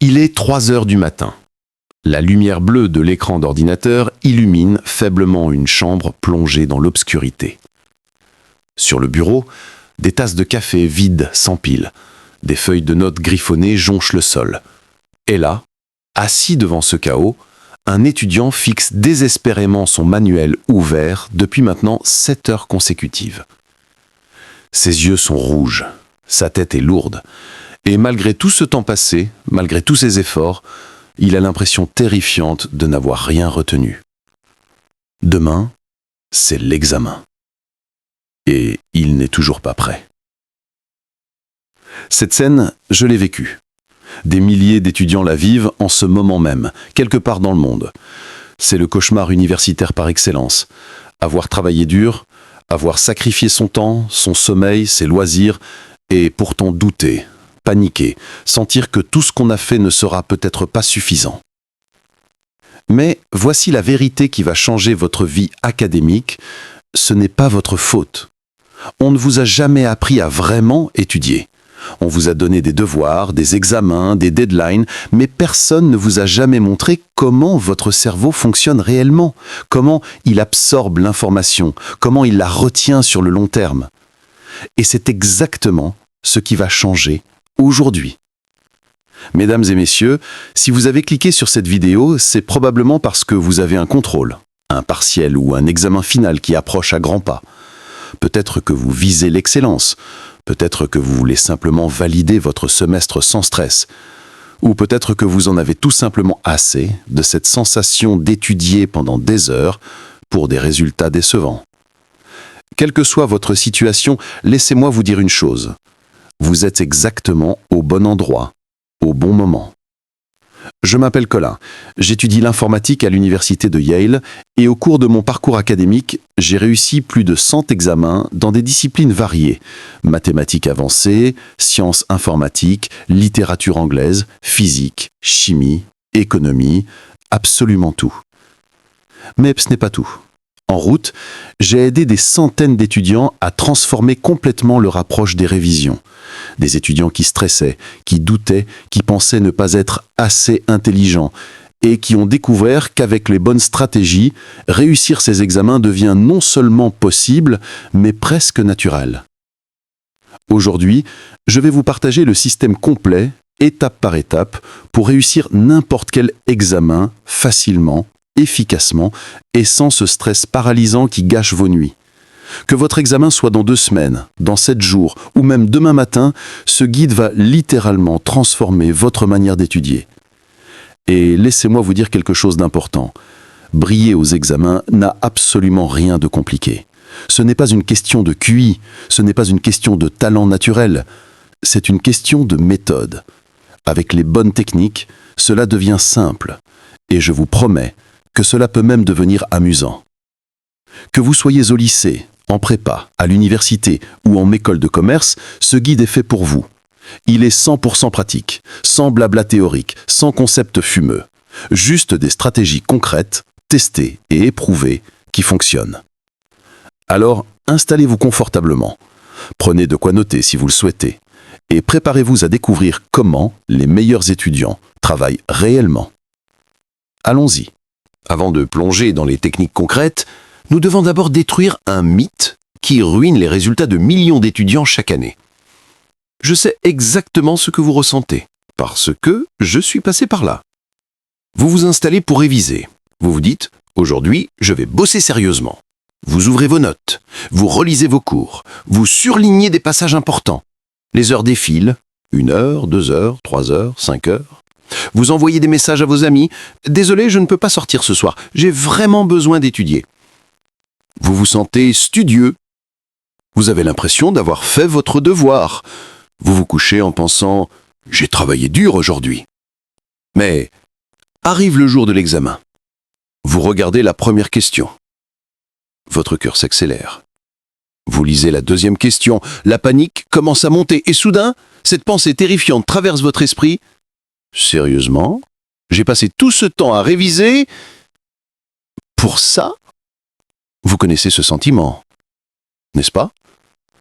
Il est 3 heures du matin. La lumière bleue de l'écran d'ordinateur illumine faiblement une chambre plongée dans l'obscurité. Sur le bureau, des tasses de café vides s'empilent. Des feuilles de notes griffonnées jonchent le sol. Et là, assis devant ce chaos, un étudiant fixe désespérément son manuel ouvert depuis maintenant 7 heures consécutives. Ses yeux sont rouges, sa tête est lourde, et malgré tout ce temps passé, malgré tous ses efforts, il a l'impression terrifiante de n'avoir rien retenu. Demain, c'est l'examen. Et il n'est toujours pas prêt. Cette scène, je l'ai vécue. Des milliers d'étudiants la vivent en ce moment même, quelque part dans le monde. C'est le cauchemar universitaire par excellence. Avoir travaillé dur, avoir sacrifié son temps, son sommeil, ses loisirs, et pourtant douter, paniquer, sentir que tout ce qu'on a fait ne sera peut-être pas suffisant. Mais voici la vérité qui va changer votre vie académique. Ce n'est pas votre faute. On ne vous a jamais appris à vraiment étudier. On vous a donné des devoirs, des examens, des deadlines, mais personne ne vous a jamais montré comment votre cerveau fonctionne réellement, comment il absorbe l'information, comment il la retient sur le long terme. Et c'est exactement ce qui va changer aujourd'hui. Mesdames et messieurs, si vous avez cliqué sur cette vidéo, c'est probablement parce que vous avez un contrôle, un partiel ou un examen final qui approche à grands pas. Peut-être que vous visez l'excellence, peut-être que vous voulez simplement valider votre semestre sans stress, ou peut-être que vous en avez tout simplement assez de cette sensation d'étudier pendant des heures pour des résultats décevants. Quelle que soit votre situation, laissez-moi vous dire une chose. Vous êtes exactement au bon endroit, au bon moment. Je m'appelle Colin, j'étudie l'informatique à l'université de Yale et au cours de mon parcours académique, j'ai réussi plus de 100 examens dans des disciplines variées, mathématiques avancées, sciences informatiques, littérature anglaise, physique, chimie, économie, absolument tout. Mais ce n'est pas tout. En route, j'ai aidé des centaines d'étudiants à transformer complètement leur approche des révisions. Des étudiants qui stressaient, qui doutaient, qui pensaient ne pas être assez intelligents et qui ont découvert qu'avec les bonnes stratégies, réussir ces examens devient non seulement possible, mais presque naturel. Aujourd'hui, je vais vous partager le système complet, étape par étape, pour réussir n'importe quel examen facilement, efficacement et sans ce stress paralysant qui gâche vos nuits. Que votre examen soit dans 2 semaines, dans 7 jours ou même demain matin, ce guide va littéralement transformer votre manière d'étudier. Et laissez-moi vous dire quelque chose d'important. Briller aux examens n'a absolument rien de compliqué. Ce n'est pas une question de QI, ce n'est pas une question de talent naturel, c'est une question de méthode. Avec les bonnes techniques, cela devient simple. Et je vous promets que cela peut même devenir amusant. Que vous soyez au lycée, en prépa, à l'université ou en école de commerce, ce guide est fait pour vous. Il est 100% pratique, sans blabla théorique, sans concept fumeux. Juste des stratégies concrètes, testées et éprouvées, qui fonctionnent. Alors, installez-vous confortablement. Prenez de quoi noter si vous le souhaitez. Et préparez-vous à découvrir comment les meilleurs étudiants travaillent réellement. Allons-y. Avant de plonger dans les techniques concrètes, nous devons d'abord détruire un mythe qui ruine les résultats de millions d'étudiants chaque année. Je sais exactement ce que vous ressentez, parce que je suis passé par là. Vous vous installez pour réviser. Vous vous dites, aujourd'hui, je vais bosser sérieusement. Vous ouvrez vos notes, vous relisez vos cours, vous surlignez des passages importants. Les heures défilent, 1 heure, 2 heures, 3 heures, 5 heures. Vous envoyez des messages à vos amis. « Désolé, je ne peux pas sortir ce soir. J'ai vraiment besoin d'étudier. » Vous vous sentez studieux. Vous avez l'impression d'avoir fait votre devoir. Vous vous couchez en pensant « J'ai travaillé dur aujourd'hui. » Mais arrive le jour de l'examen. Vous regardez la première question. Votre cœur s'accélère. Vous lisez la deuxième question. La panique commence à monter et soudain, cette pensée terrifiante traverse votre esprit. Sérieusement, j'ai passé tout ce temps à réviser pour ça? Vous connaissez ce sentiment, n'est-ce pas?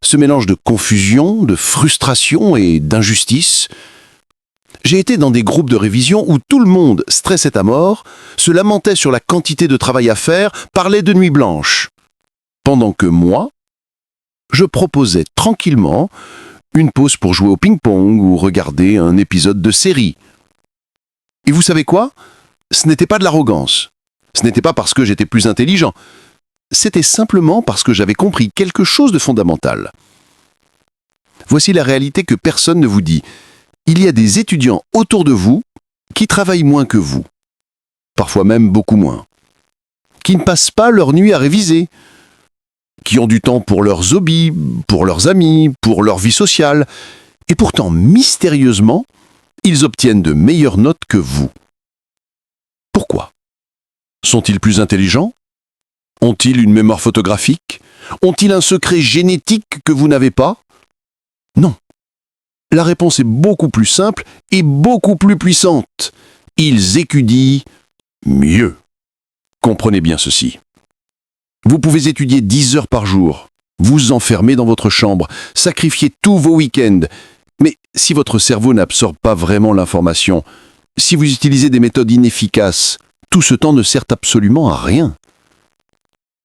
Ce mélange de confusion, de frustration et d'injustice. J'ai été dans des groupes de révision où tout le monde stressait à mort, se lamentait sur la quantité de travail à faire, parlait de nuit blanche. Pendant que moi, je proposais tranquillement une pause pour jouer au ping-pong ou regarder un épisode de série. Et vous savez quoi? Ce n'était pas de l'arrogance. Ce n'était pas parce que j'étais plus intelligent. C'était simplement parce que j'avais compris quelque chose de fondamental. Voici la réalité que personne ne vous dit. Il y a des étudiants autour de vous qui travaillent moins que vous. Parfois même beaucoup moins. Qui ne passent pas leur nuit à réviser. Qui ont du temps pour leurs hobbies, pour leurs amis, pour leur vie sociale. Et pourtant, mystérieusement, ils obtiennent de meilleures notes que vous. Pourquoi? Sont-ils plus intelligents? Ont-ils une mémoire photographique? Ont-ils un secret génétique que vous n'avez pas? Non. La réponse est beaucoup plus simple et beaucoup plus puissante. Ils étudient mieux. Comprenez bien ceci. Vous pouvez étudier 10 heures par jour, vous enfermer dans votre chambre, sacrifier tous vos week-ends. Mais si votre cerveau n'absorbe pas vraiment l'information, si vous utilisez des méthodes inefficaces, tout ce temps ne sert absolument à rien.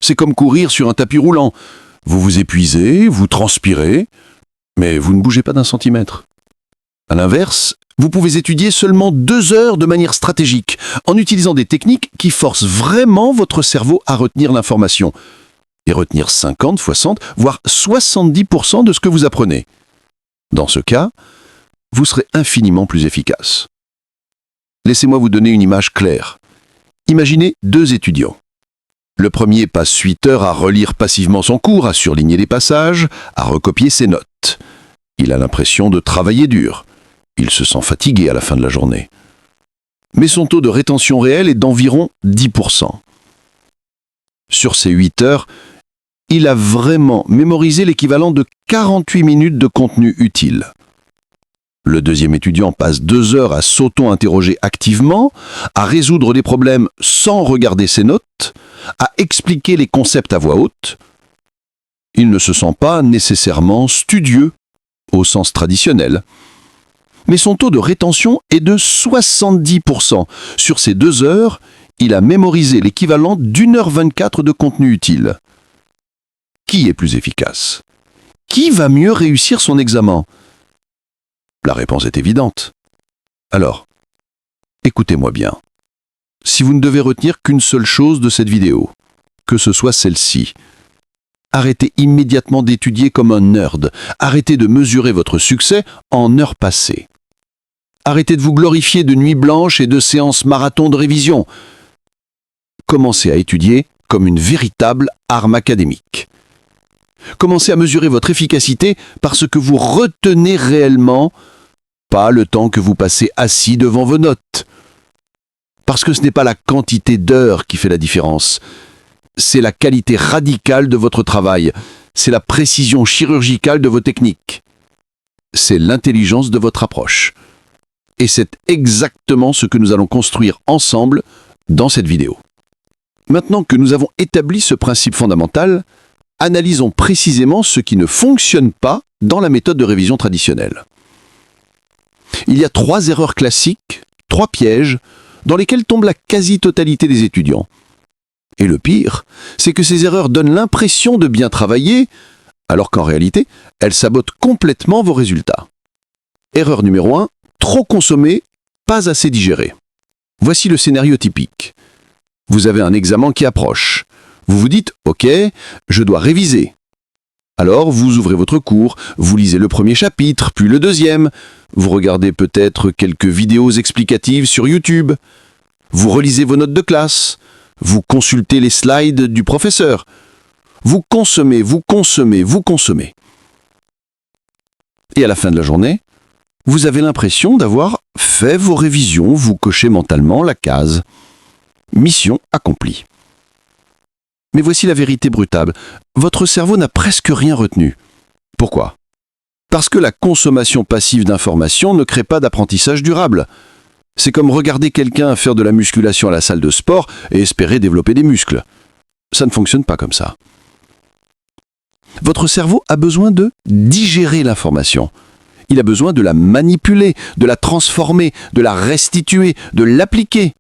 C'est comme courir sur un tapis roulant. Vous vous épuisez, vous transpirez, mais vous ne bougez pas d'un centimètre. À l'inverse, vous pouvez étudier seulement 2 heures de manière stratégique, en utilisant des techniques qui forcent vraiment votre cerveau à retenir l'information. Et retenir 50, 60, voire 70% de ce que vous apprenez. Dans ce cas, vous serez infiniment plus efficace. Laissez-moi vous donner une image claire. Imaginez 2 étudiants. Le premier passe 8 heures à relire passivement son cours, à surligner les passages, à recopier ses notes. Il a l'impression de travailler dur. Il se sent fatigué à la fin de la journée. Mais son taux de rétention réel est d'environ 10%. Sur ces 8 heures, il a vraiment mémorisé l'équivalent de 48 minutes de contenu utile. Le deuxième étudiant passe 2 heures à s'auto-interroger activement, à résoudre des problèmes sans regarder ses notes, à expliquer les concepts à voix haute. Il ne se sent pas nécessairement studieux, au sens traditionnel. Mais son taux de rétention est de 70%. Sur ces 2 heures, il a mémorisé l'équivalent d'1h24 de contenu utile. Qui est plus efficace? Qui va mieux réussir son examen? La réponse est évidente. Alors, écoutez-moi bien. Si vous ne devez retenir qu'une seule chose de cette vidéo, que ce soit celle-ci, arrêtez immédiatement d'étudier comme un nerd. Arrêtez de mesurer votre succès en heures passées. Arrêtez de vous glorifier de nuits blanches et de séances marathon de révision. Commencez à étudier comme une véritable arme académique. Commencez à mesurer votre efficacité par ce que vous retenez réellement, pas le temps que vous passez assis devant vos notes. Parce que ce n'est pas la quantité d'heures qui fait la différence. C'est la qualité radicale de votre travail. C'est la précision chirurgicale de vos techniques. C'est l'intelligence de votre approche. Et c'est exactement ce que nous allons construire ensemble dans cette vidéo. Maintenant que nous avons établi ce principe fondamental, analysons précisément ce qui ne fonctionne pas dans la méthode de révision traditionnelle. Il y a 3 erreurs classiques, 3 pièges, dans lesquels tombe la quasi-totalité des étudiants. Et le pire, c'est que ces erreurs donnent l'impression de bien travailler, alors qu'en réalité, elles sabotent complètement vos résultats. Erreur numéro 1, trop consommer, pas assez digérer. Voici le scénario typique. Vous avez un examen qui approche. Vous vous dites « Ok, je dois réviser ». Alors, vous ouvrez votre cours, vous lisez le premier chapitre, puis le deuxième. Vous regardez peut-être quelques vidéos explicatives sur YouTube. Vous relisez vos notes de classe. Vous consultez les slides du professeur. Vous consommez, vous consommez, vous consommez. Et à la fin de la journée, vous avez l'impression d'avoir fait vos révisions, vous cochez mentalement la case. Mission accomplie. Mais voici la vérité brutale. Votre cerveau n'a presque rien retenu. Pourquoi? Parce que la consommation passive d'informations ne crée pas d'apprentissage durable. C'est comme regarder quelqu'un faire de la musculation à la salle de sport et espérer développer des muscles. Ça ne fonctionne pas comme ça. Votre cerveau a besoin de digérer l'information. Il a besoin de la manipuler, de la transformer, de la restituer, de l'appliquer.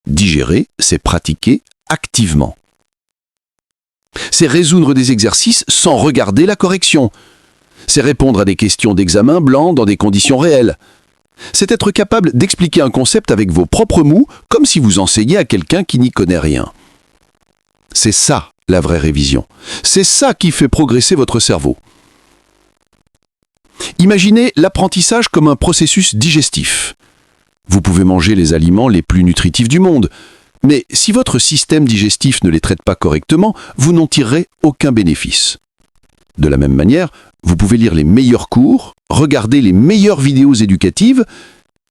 Digérer, c'est pratiquer activement. C'est résoudre des exercices sans regarder la correction. C'est répondre à des questions d'examen blanc dans des conditions réelles. C'est être capable d'expliquer un concept avec vos propres mots, comme si vous enseigniez à quelqu'un qui n'y connaît rien. C'est ça, la vraie révision. C'est ça qui fait progresser votre cerveau. Imaginez l'apprentissage comme un processus digestif. Vous pouvez manger les aliments les plus nutritifs du monde, mais si votre système digestif ne les traite pas correctement, vous n'en tirerez aucun bénéfice. De la même manière, vous pouvez lire les meilleurs cours, regarder les meilleures vidéos éducatives,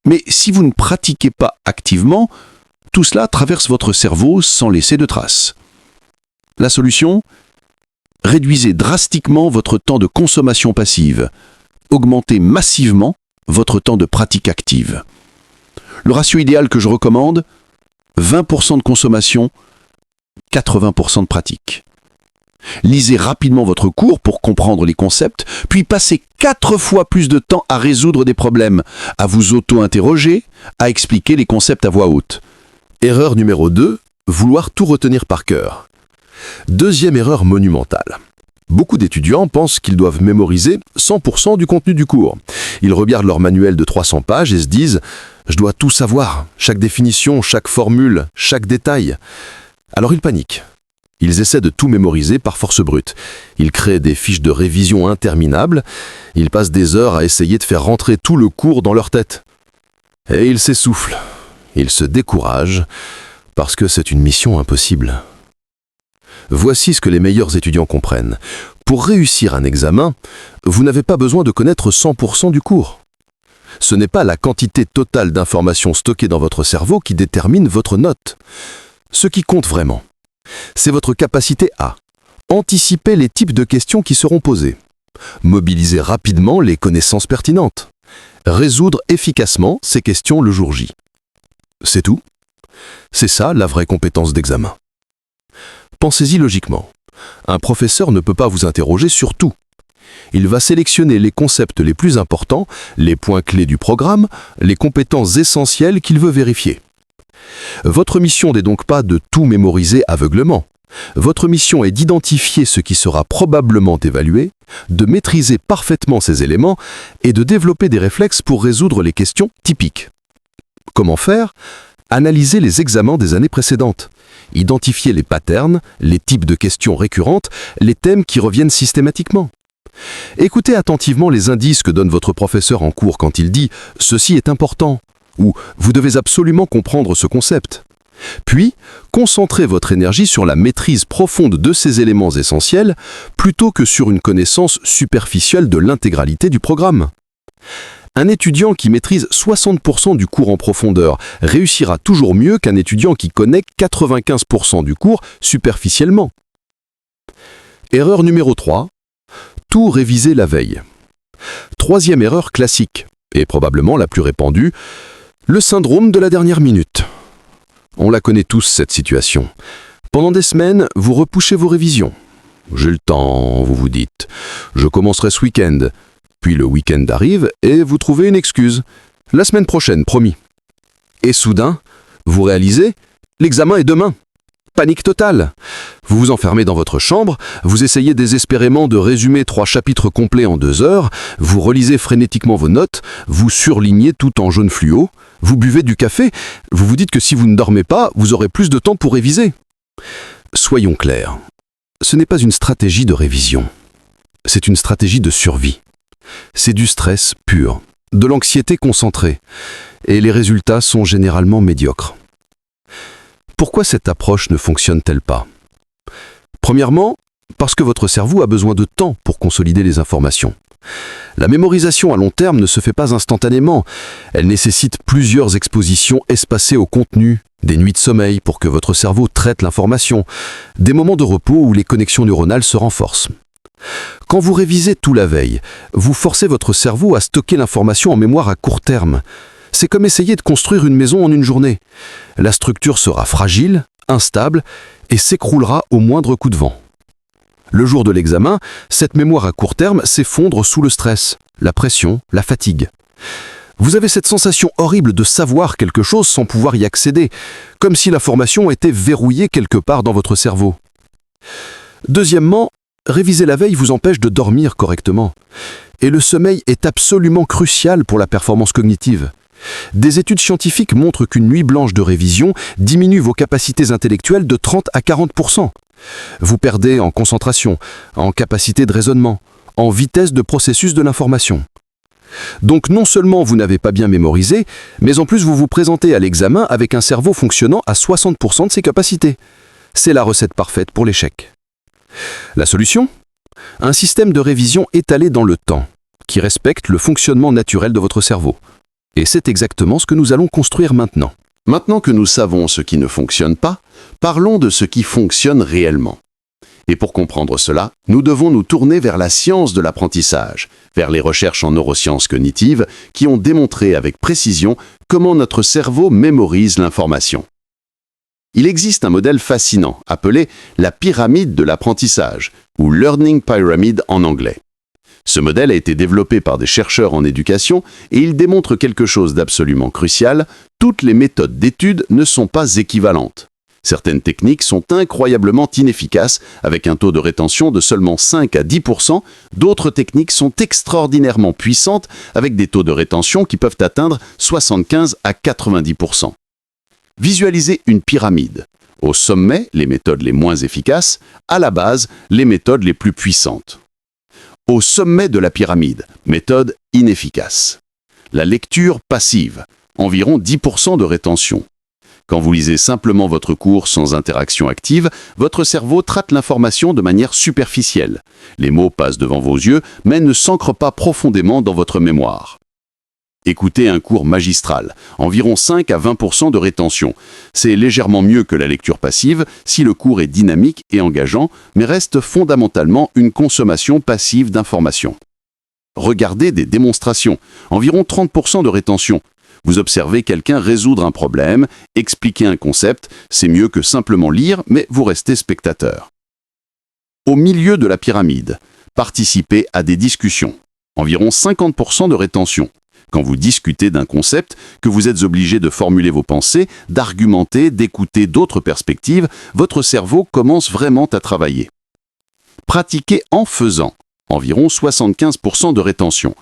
mais si vous ne pratiquez pas activement, tout cela traverse votre cerveau sans laisser de traces. La solution ? Réduisez drastiquement votre temps de consommation passive. Augmentez massivement votre temps de pratique active. Le ratio idéal que je recommande ? 20% de consommation, 80% de pratique. Lisez rapidement votre cours pour comprendre les concepts, puis passez 4 fois plus de temps à résoudre des problèmes, à vous auto-interroger, à expliquer les concepts à voix haute. Erreur numéro 2, vouloir tout retenir par cœur. Deuxième erreur monumentale. Beaucoup d'étudiants pensent qu'ils doivent mémoriser 100% du contenu du cours. Ils regardent leur manuel de 300 pages et se disent « Je dois tout savoir, chaque définition, chaque formule, chaque détail ». Alors ils paniquent. Ils essaient de tout mémoriser par force brute. Ils créent des fiches de révision interminables. Ils passent des heures à essayer de faire rentrer tout le cours dans leur tête. Et ils s'essoufflent. Ils se découragent parce que c'est une mission impossible. Voici ce que les meilleurs étudiants comprennent. Pour réussir un examen, vous n'avez pas besoin de connaître 100% du cours. Ce n'est pas la quantité totale d'informations stockées dans votre cerveau qui détermine votre note. Ce qui compte vraiment, c'est votre capacité à anticiper les types de questions qui seront posées, mobiliser rapidement les connaissances pertinentes, résoudre efficacement ces questions le jour J. C'est tout. C'est ça la vraie compétence d'examen. Pensez-y logiquement. Un professeur ne peut pas vous interroger sur tout. Il va sélectionner les concepts les plus importants, les points clés du programme, les compétences essentielles qu'il veut vérifier. Votre mission n'est donc pas de tout mémoriser aveuglement. Votre mission est d'identifier ce qui sera probablement évalué, de maîtriser parfaitement ces éléments et de développer des réflexes pour résoudre les questions typiques. Comment faire ? Analyser les examens des années précédentes. Identifier les patterns, les types de questions récurrentes, les thèmes qui reviennent systématiquement. Écoutez attentivement les indices que donne votre professeur en cours quand il dit « ceci est important » ou « vous devez absolument comprendre ce concept ». Puis, concentrez votre énergie sur la maîtrise profonde de ces éléments essentiels plutôt que sur une connaissance superficielle de l'intégralité du programme. Un étudiant qui maîtrise 60% du cours en profondeur réussira toujours mieux qu'un étudiant qui connaît 95% du cours superficiellement. Erreur numéro 3. Tout réviser la veille. Troisième erreur classique, et probablement la plus répandue, le syndrome de la dernière minute. On la connaît tous, cette situation. Pendant des semaines, vous repoussez vos révisions. J'ai le temps, vous vous dites. Je commencerai ce week-end. Puis le week-end arrive et vous trouvez une excuse. La semaine prochaine, promis. Et soudain, vous réalisez, l'examen est demain. Panique totale. Vous vous enfermez dans votre chambre, vous essayez désespérément de résumer 3 chapitres complets en 2 heures, vous relisez frénétiquement vos notes, vous surlignez tout en jaune fluo, vous buvez du café, vous vous dites que si vous ne dormez pas, vous aurez plus de temps pour réviser. Soyons clairs, ce n'est pas une stratégie de révision, c'est une stratégie de survie. C'est du stress pur, de l'anxiété concentrée, et les résultats sont généralement médiocres. Pourquoi cette approche ne fonctionne-t-elle pas ? Premièrement, parce que votre cerveau a besoin de temps pour consolider les informations. La mémorisation à long terme ne se fait pas instantanément. Elle nécessite plusieurs expositions espacées au contenu, des nuits de sommeil pour que votre cerveau traite l'information, des moments de repos où les connexions neuronales se renforcent. Quand vous révisez tout la veille, vous forcez votre cerveau à stocker l'information en mémoire à court terme. C'est comme essayer de construire une maison en une journée. La structure sera fragile, instable et s'écroulera au moindre coup de vent. Le jour de l'examen, cette mémoire à court terme s'effondre sous le stress, la pression, la fatigue. Vous avez cette sensation horrible de savoir quelque chose sans pouvoir y accéder, comme si la formation était verrouillée quelque part dans votre cerveau. Deuxièmement, réviser la veille vous empêche de dormir correctement. Et le sommeil est absolument crucial pour la performance cognitive. Des études scientifiques montrent qu'une nuit blanche de révision diminue vos capacités intellectuelles de 30 à 40%. Vous perdez en concentration, en capacité de raisonnement, en vitesse de processus de l'information. Donc non seulement vous n'avez pas bien mémorisé, mais en plus vous vous présentez à l'examen avec un cerveau fonctionnant à 60% de ses capacités. C'est la recette parfaite pour l'échec. La solution ? Un système de révision étalé dans le temps, qui respecte le fonctionnement naturel de votre cerveau. Et c'est exactement ce que nous allons construire maintenant. Maintenant que nous savons ce qui ne fonctionne pas, parlons de ce qui fonctionne réellement. Et pour comprendre cela, nous devons nous tourner vers la science de l'apprentissage, vers les recherches en neurosciences cognitives qui ont démontré avec précision comment notre cerveau mémorise l'information. Il existe un modèle fascinant appelé la pyramide de l'apprentissage, ou Learning Pyramid en anglais. Ce modèle a été développé par des chercheurs en éducation et il démontre quelque chose d'absolument crucial, toutes les méthodes d'étude ne sont pas équivalentes. Certaines techniques sont incroyablement inefficaces, avec un taux de rétention de seulement 5 à 10%, d'autres techniques sont extraordinairement puissantes, avec des taux de rétention qui peuvent atteindre 75 à 90%. Visualisez une pyramide. Au sommet, les méthodes les moins efficaces, à la base, les méthodes les plus puissantes. Au sommet de la pyramide, méthode inefficace. La lecture passive, environ 10% de rétention. Quand vous lisez simplement votre cours sans interaction active, votre cerveau traite l'information de manière superficielle. Les mots passent devant vos yeux, mais ne s'ancrent pas profondément dans votre mémoire. Écoutez un cours magistral, environ 5 à 20% de rétention. C'est légèrement mieux que la lecture passive si le cours est dynamique et engageant, mais reste fondamentalement une consommation passive d'informations. Regardez des démonstrations, environ 30% de rétention. Vous observez quelqu'un résoudre un problème, expliquer un concept, c'est mieux que simplement lire, mais vous restez spectateur. Au milieu de la pyramide, participez à des discussions, environ 50% de rétention. Quand vous discutez d'un concept, que vous êtes obligé de formuler vos pensées, d'argumenter, d'écouter d'autres perspectives, votre cerveau commence vraiment à travailler. Pratiquez en faisant, environ 75% de rétention.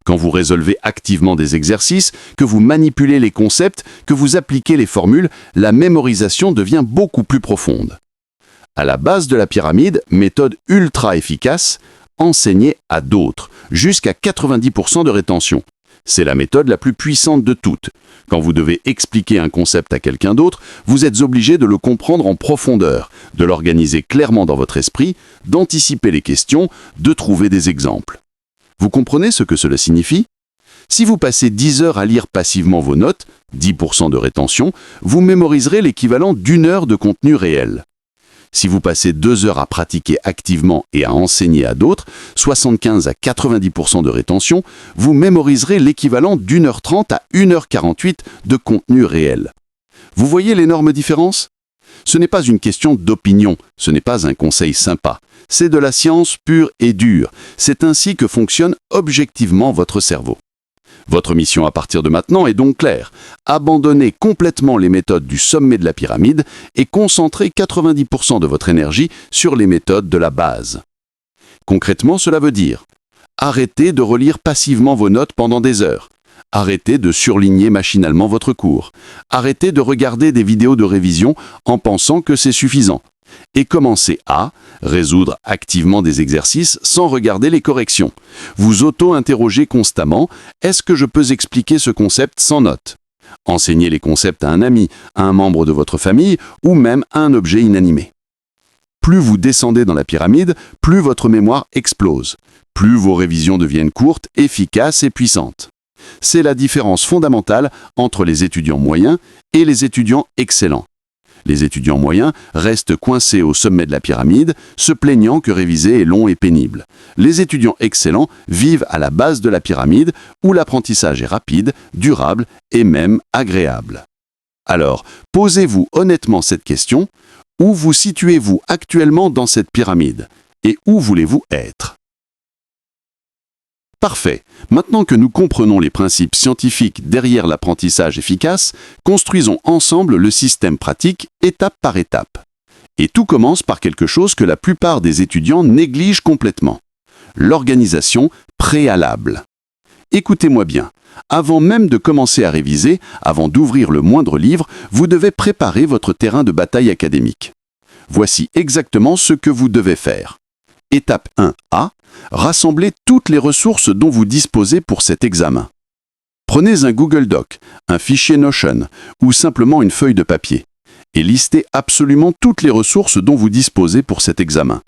Quand vous résolvez activement des exercices, que vous manipulez les concepts, que vous appliquez les formules, la mémorisation devient beaucoup plus profonde. À la base de la pyramide, méthode ultra efficace, enseigner à d'autres, jusqu'à 90% de rétention. C'est la méthode la plus puissante de toutes. Quand vous devez expliquer un concept à quelqu'un d'autre, vous êtes obligé de le comprendre en profondeur, de l'organiser clairement dans votre esprit, d'anticiper les questions, de trouver des exemples. Vous comprenez ce que cela signifie ? Si vous passez 10 heures à lire passivement vos notes, 10% de rétention, vous mémoriserez l'équivalent d'1 heure de contenu réel. Si vous passez 2 heures à pratiquer activement et à enseigner à d'autres, 75 à 90% de rétention, vous mémoriserez l'équivalent d'1h30 à 1h48 de contenu réel. Vous voyez l'énorme différence ? Ce n'est pas une question d'opinion, ce n'est pas un conseil sympa. C'est de la science pure et dure. C'est ainsi que fonctionne objectivement votre cerveau. Votre mission à partir de maintenant est donc claire. Abandonnez complètement les méthodes du sommet de la pyramide et concentrez 90% de votre énergie sur les méthodes de la base. Concrètement, cela veut dire arrêtez de relire passivement vos notes pendant des heures. Arrêtez de surligner machinalement votre cours. Arrêtez de regarder des vidéos de révision en pensant que c'est suffisant. Et commencez à résoudre activement des exercices sans regarder les corrections. Vous auto-interrogez constamment « Est-ce que je peux expliquer ce concept sans notes ?» Enseignez les concepts à un ami, à un membre de votre famille ou même à un objet inanimé. Plus vous descendez dans la pyramide, plus votre mémoire explose. Plus vos révisions deviennent courtes, efficaces et puissantes. C'est la différence fondamentale entre les étudiants moyens et les étudiants excellents. Les étudiants moyens restent coincés au sommet de la pyramide, se plaignant que réviser est long et pénible. Les étudiants excellents vivent à la base de la pyramide, où l'apprentissage est rapide, durable et même agréable. Alors, posez-vous honnêtement cette question. Où vous situez-vous actuellement dans cette pyramide ? et où voulez-vous être? Parfait. Maintenant que nous comprenons les principes scientifiques derrière l'apprentissage efficace, construisons ensemble le système pratique étape par étape. Et tout commence par quelque chose que la plupart des étudiants négligent complètement: l'organisation préalable. Écoutez-moi bien. Avant même de commencer à réviser, avant d'ouvrir le moindre livre, vous devez préparer votre terrain de bataille académique. Voici exactement ce que vous devez faire. Étape 1A. Rassemblez toutes les ressources dont vous disposez pour cet examen. Prenez un Google Doc, un fichier Notion ou simplement une feuille de papier et listez absolument toutes les ressources dont vous disposez pour cet examen.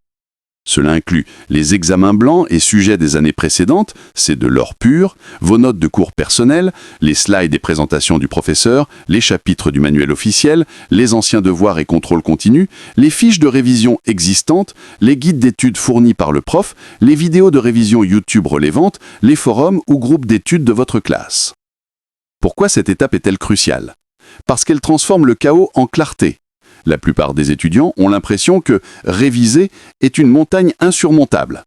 Cela inclut les examens blancs et sujets des années précédentes, c'est de l'or pur, vos notes de cours personnelles, les slides et présentations du professeur, les chapitres du manuel officiel, les anciens devoirs et contrôles continus, les fiches de révision existantes, les guides d'études fournis par le prof, les vidéos de révision YouTube relevantes, les forums ou groupes d'études de votre classe. Pourquoi cette étape est-elle cruciale? Parce qu'elle transforme le chaos en clarté. La plupart des étudiants ont l'impression que réviser est une montagne insurmontable.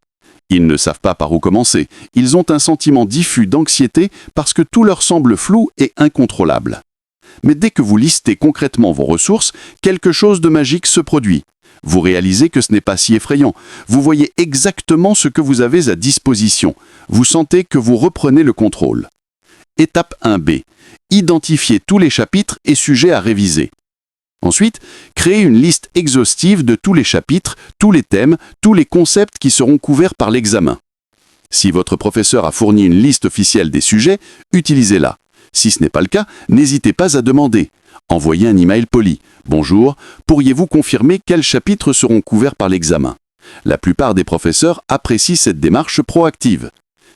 Ils ne savent pas par où commencer. Ils ont un sentiment diffus d'anxiété parce que tout leur semble flou et incontrôlable. Mais dès que vous listez concrètement vos ressources, quelque chose de magique se produit. Vous réalisez que ce n'est pas si effrayant. Vous voyez exactement ce que vous avez à disposition. Vous sentez que vous reprenez le contrôle. Étape 1B. Identifiez tous les chapitres et sujets à réviser. Ensuite, créez une liste exhaustive de tous les chapitres, tous les thèmes, tous les concepts qui seront couverts par l'examen. Si votre professeur a fourni une liste officielle des sujets, utilisez-la. Si ce n'est pas le cas, n'hésitez pas à demander. Envoyez un email poli. « Bonjour, pourriez-vous confirmer quels chapitres seront couverts par l'examen ?» La plupart des professeurs apprécient cette démarche proactive.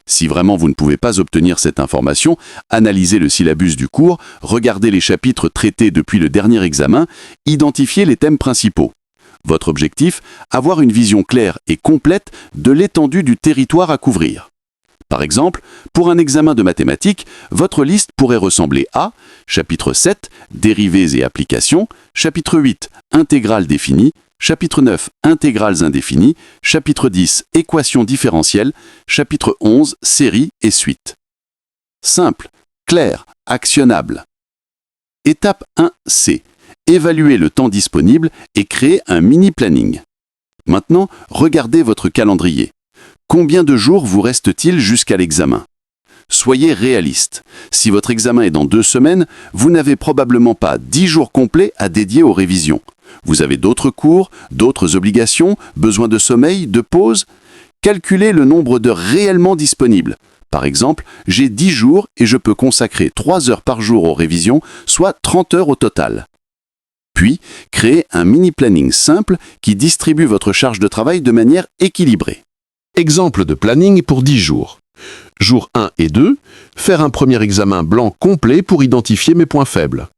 Si vraiment vous ne pouvez pas obtenir cette information, analysez le syllabus du cours, regardez les chapitres traités depuis le dernier examen, identifiez les thèmes principaux. Votre objectif, avoir une vision claire et complète de l'étendue du territoire à couvrir. Par exemple, pour un examen de mathématiques, votre liste pourrait ressembler à chapitre 7, dérivés et applications, chapitre 8, intégrales définies, chapitre 9, intégrales indéfinies, chapitre 10, équations différentielles, chapitre 11, séries et suites. Simple, clair, actionnable. Étape 1C. Évaluez le temps disponible et créez un mini-planning. Maintenant, regardez votre calendrier. Combien de jours vous reste-t-il jusqu'à l'examen? Soyez réaliste. Si votre examen est dans 2 semaines, vous n'avez probablement pas 10 jours complets à dédier aux révisions. Vous avez d'autres cours, d'autres obligations, besoin de sommeil, de pause. Calculez le nombre d'heures réellement disponibles. Par exemple, j'ai 10 jours et je peux consacrer 3 heures par jour aux révisions, soit 30 heures au total. Puis, créez un mini-planning simple qui distribue votre charge de travail de manière équilibrée. Exemple de planning pour 10 jours. Jour 1 et 2, faire un premier examen blanc complet pour identifier mes points faibles.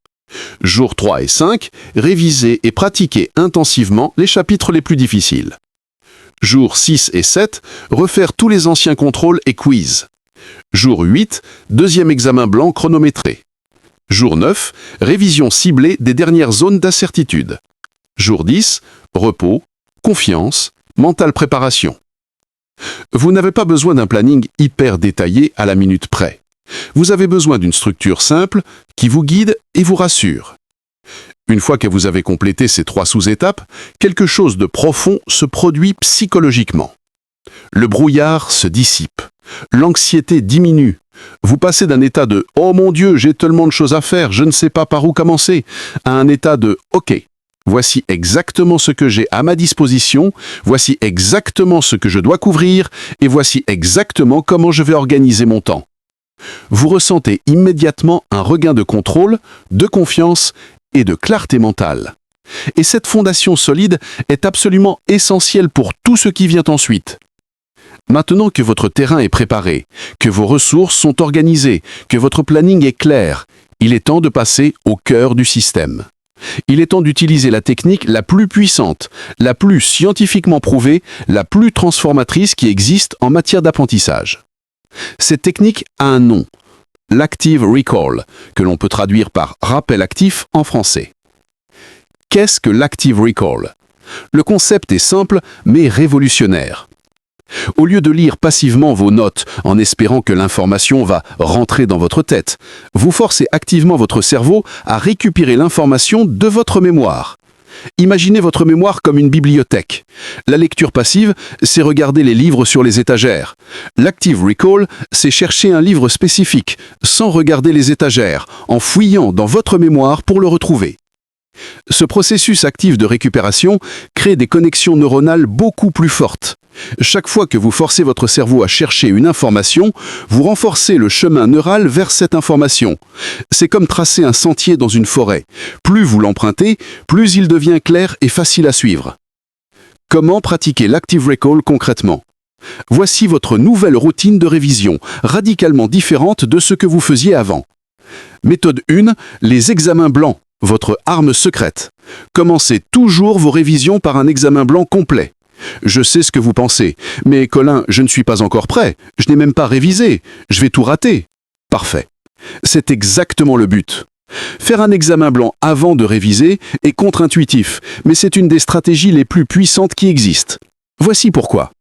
Jours 3 et 5, réviser et pratiquer intensivement les chapitres les plus difficiles. Jours 6 et 7, refaire tous les anciens contrôles et quiz. Jour 8, deuxième examen blanc chronométré. Jour 9, révision ciblée des dernières zones d'incertitude. Jour 10, repos, confiance, mentale préparation. Vous n'avez pas besoin d'un planning hyper détaillé à la minute près. Vous avez besoin d'une structure simple qui vous guide et vous rassure. Une fois que vous avez complété ces 3 sous-étapes, quelque chose de profond se produit psychologiquement. Le brouillard se dissipe. L'anxiété diminue. Vous passez d'un état de « Oh mon Dieu, j'ai tellement de choses à faire, je ne sais pas par où commencer » à un état de « Ok, voici exactement ce que j'ai à ma disposition, voici exactement ce que je dois couvrir et voici exactement comment je vais organiser mon temps. » Vous ressentez immédiatement un regain de contrôle, de confiance et de clarté mentale. Et cette fondation solide est absolument essentielle pour tout ce qui vient ensuite. Maintenant que votre terrain est préparé, que vos ressources sont organisées, que votre planning est clair, il est temps de passer au cœur du système. Il est temps d'utiliser la technique la plus puissante, la plus scientifiquement prouvée, la plus transformatrice qui existe en matière d'apprentissage. Cette technique a un nom, l'Active Recall, que l'on peut traduire par rappel actif en français. Qu'est-ce que l'Active Recall? Le concept est simple, mais révolutionnaire. Au lieu de lire passivement vos notes en espérant que l'information va rentrer dans votre tête, vous forcez activement votre cerveau à récupérer l'information de votre mémoire. Imaginez votre mémoire comme une bibliothèque. La lecture passive, c'est regarder les livres sur les étagères. L'active recall, c'est chercher un livre spécifique, sans regarder les étagères, en fouillant dans votre mémoire pour le retrouver. Ce processus actif de récupération crée des connexions neuronales beaucoup plus fortes. Chaque fois que vous forcez votre cerveau à chercher une information, vous renforcez le chemin neural vers cette information. C'est comme tracer un sentier dans une forêt. Plus vous l'empruntez, plus il devient clair et facile à suivre. Comment pratiquer l'Active Recall concrètement ? Voici votre nouvelle routine de révision, radicalement différente de ce que vous faisiez avant. Méthode 1, les examens blancs, votre arme secrète. Commencez toujours vos révisions par un examen blanc complet. Je sais ce que vous pensez, mais Colin, je ne suis pas encore prêt, je n'ai même pas révisé, je vais tout rater. Parfait. C'est exactement le but. Faire un examen blanc avant de réviser est contre-intuitif, mais c'est une des stratégies les plus puissantes qui existent. Voici pourquoi.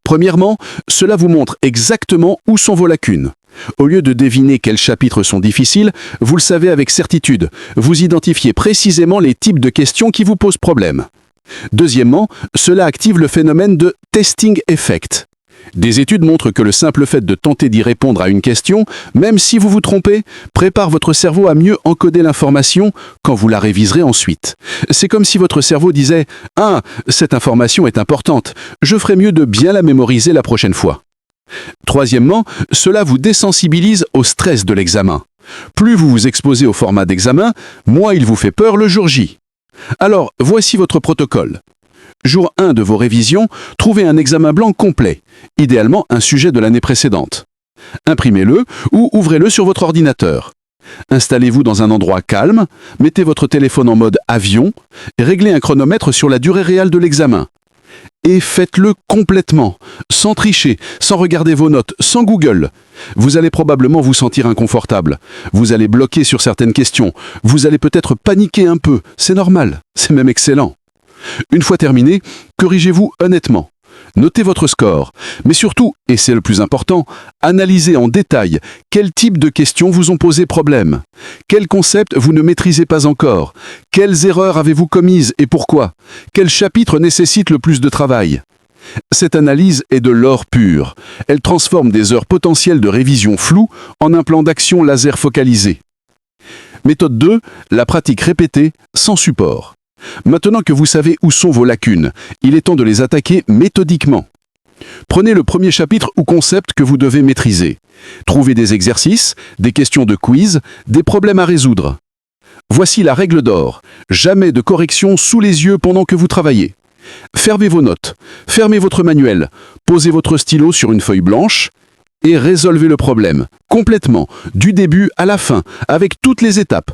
Premièrement, cela vous montre exactement où sont vos lacunes. Au lieu de deviner quels chapitres sont difficiles, vous le savez avec certitude. Vous identifiez précisément les types de questions qui vous posent problème. Deuxièmement, cela active le phénomène de testing effect. Des études montrent que le simple fait de tenter d'y répondre à une question, même si vous vous trompez, prépare votre cerveau à mieux encoder l'information quand vous la réviserez ensuite. C'est comme si votre cerveau disait « Ah, cette information est importante, je ferai mieux de bien la mémoriser la prochaine fois ». Troisièmement, cela vous désensibilise au stress de l'examen. Plus vous vous exposez au format d'examen, moins il vous fait peur le jour J. Alors, voici votre protocole. Jour 1 de vos révisions, trouvez un examen blanc complet, idéalement un sujet de l'année précédente. Imprimez-le ou ouvrez-le sur votre ordinateur. Installez-vous dans un endroit calme, mettez votre téléphone en mode avion, et réglez un chronomètre sur la durée réelle de l'examen. Et faites-le complètement, sans tricher, sans regarder vos notes, sans Google. Vous allez probablement vous sentir inconfortable. Vous allez bloquer sur certaines questions. Vous allez peut-être paniquer un peu. C'est normal, c'est même excellent. Une fois terminé, corrigez-vous honnêtement. Notez votre score. Mais surtout, et c'est le plus important, analysez en détail quel type de questions vous ont posé problème. Quels concepts vous ne maîtrisez pas encore. Quelles erreurs avez-vous commises et pourquoi. Quel chapitre nécessite le plus de travail. Cette analyse est de l'or pur. Elle transforme des heures potentielles de révision floues en un plan d'action laser focalisé. Méthode 2, la pratique répétée sans support. Maintenant que vous savez où sont vos lacunes, il est temps de les attaquer méthodiquement. Prenez le premier chapitre ou concept que vous devez maîtriser. Trouvez des exercices, des questions de quiz, des problèmes à résoudre. Voici la règle d'or. Jamais de correction sous les yeux pendant que vous travaillez. Fermez vos notes, fermez votre manuel, posez votre stylo sur une feuille blanche et résolvez le problème, complètement, du début à la fin, avec toutes les étapes.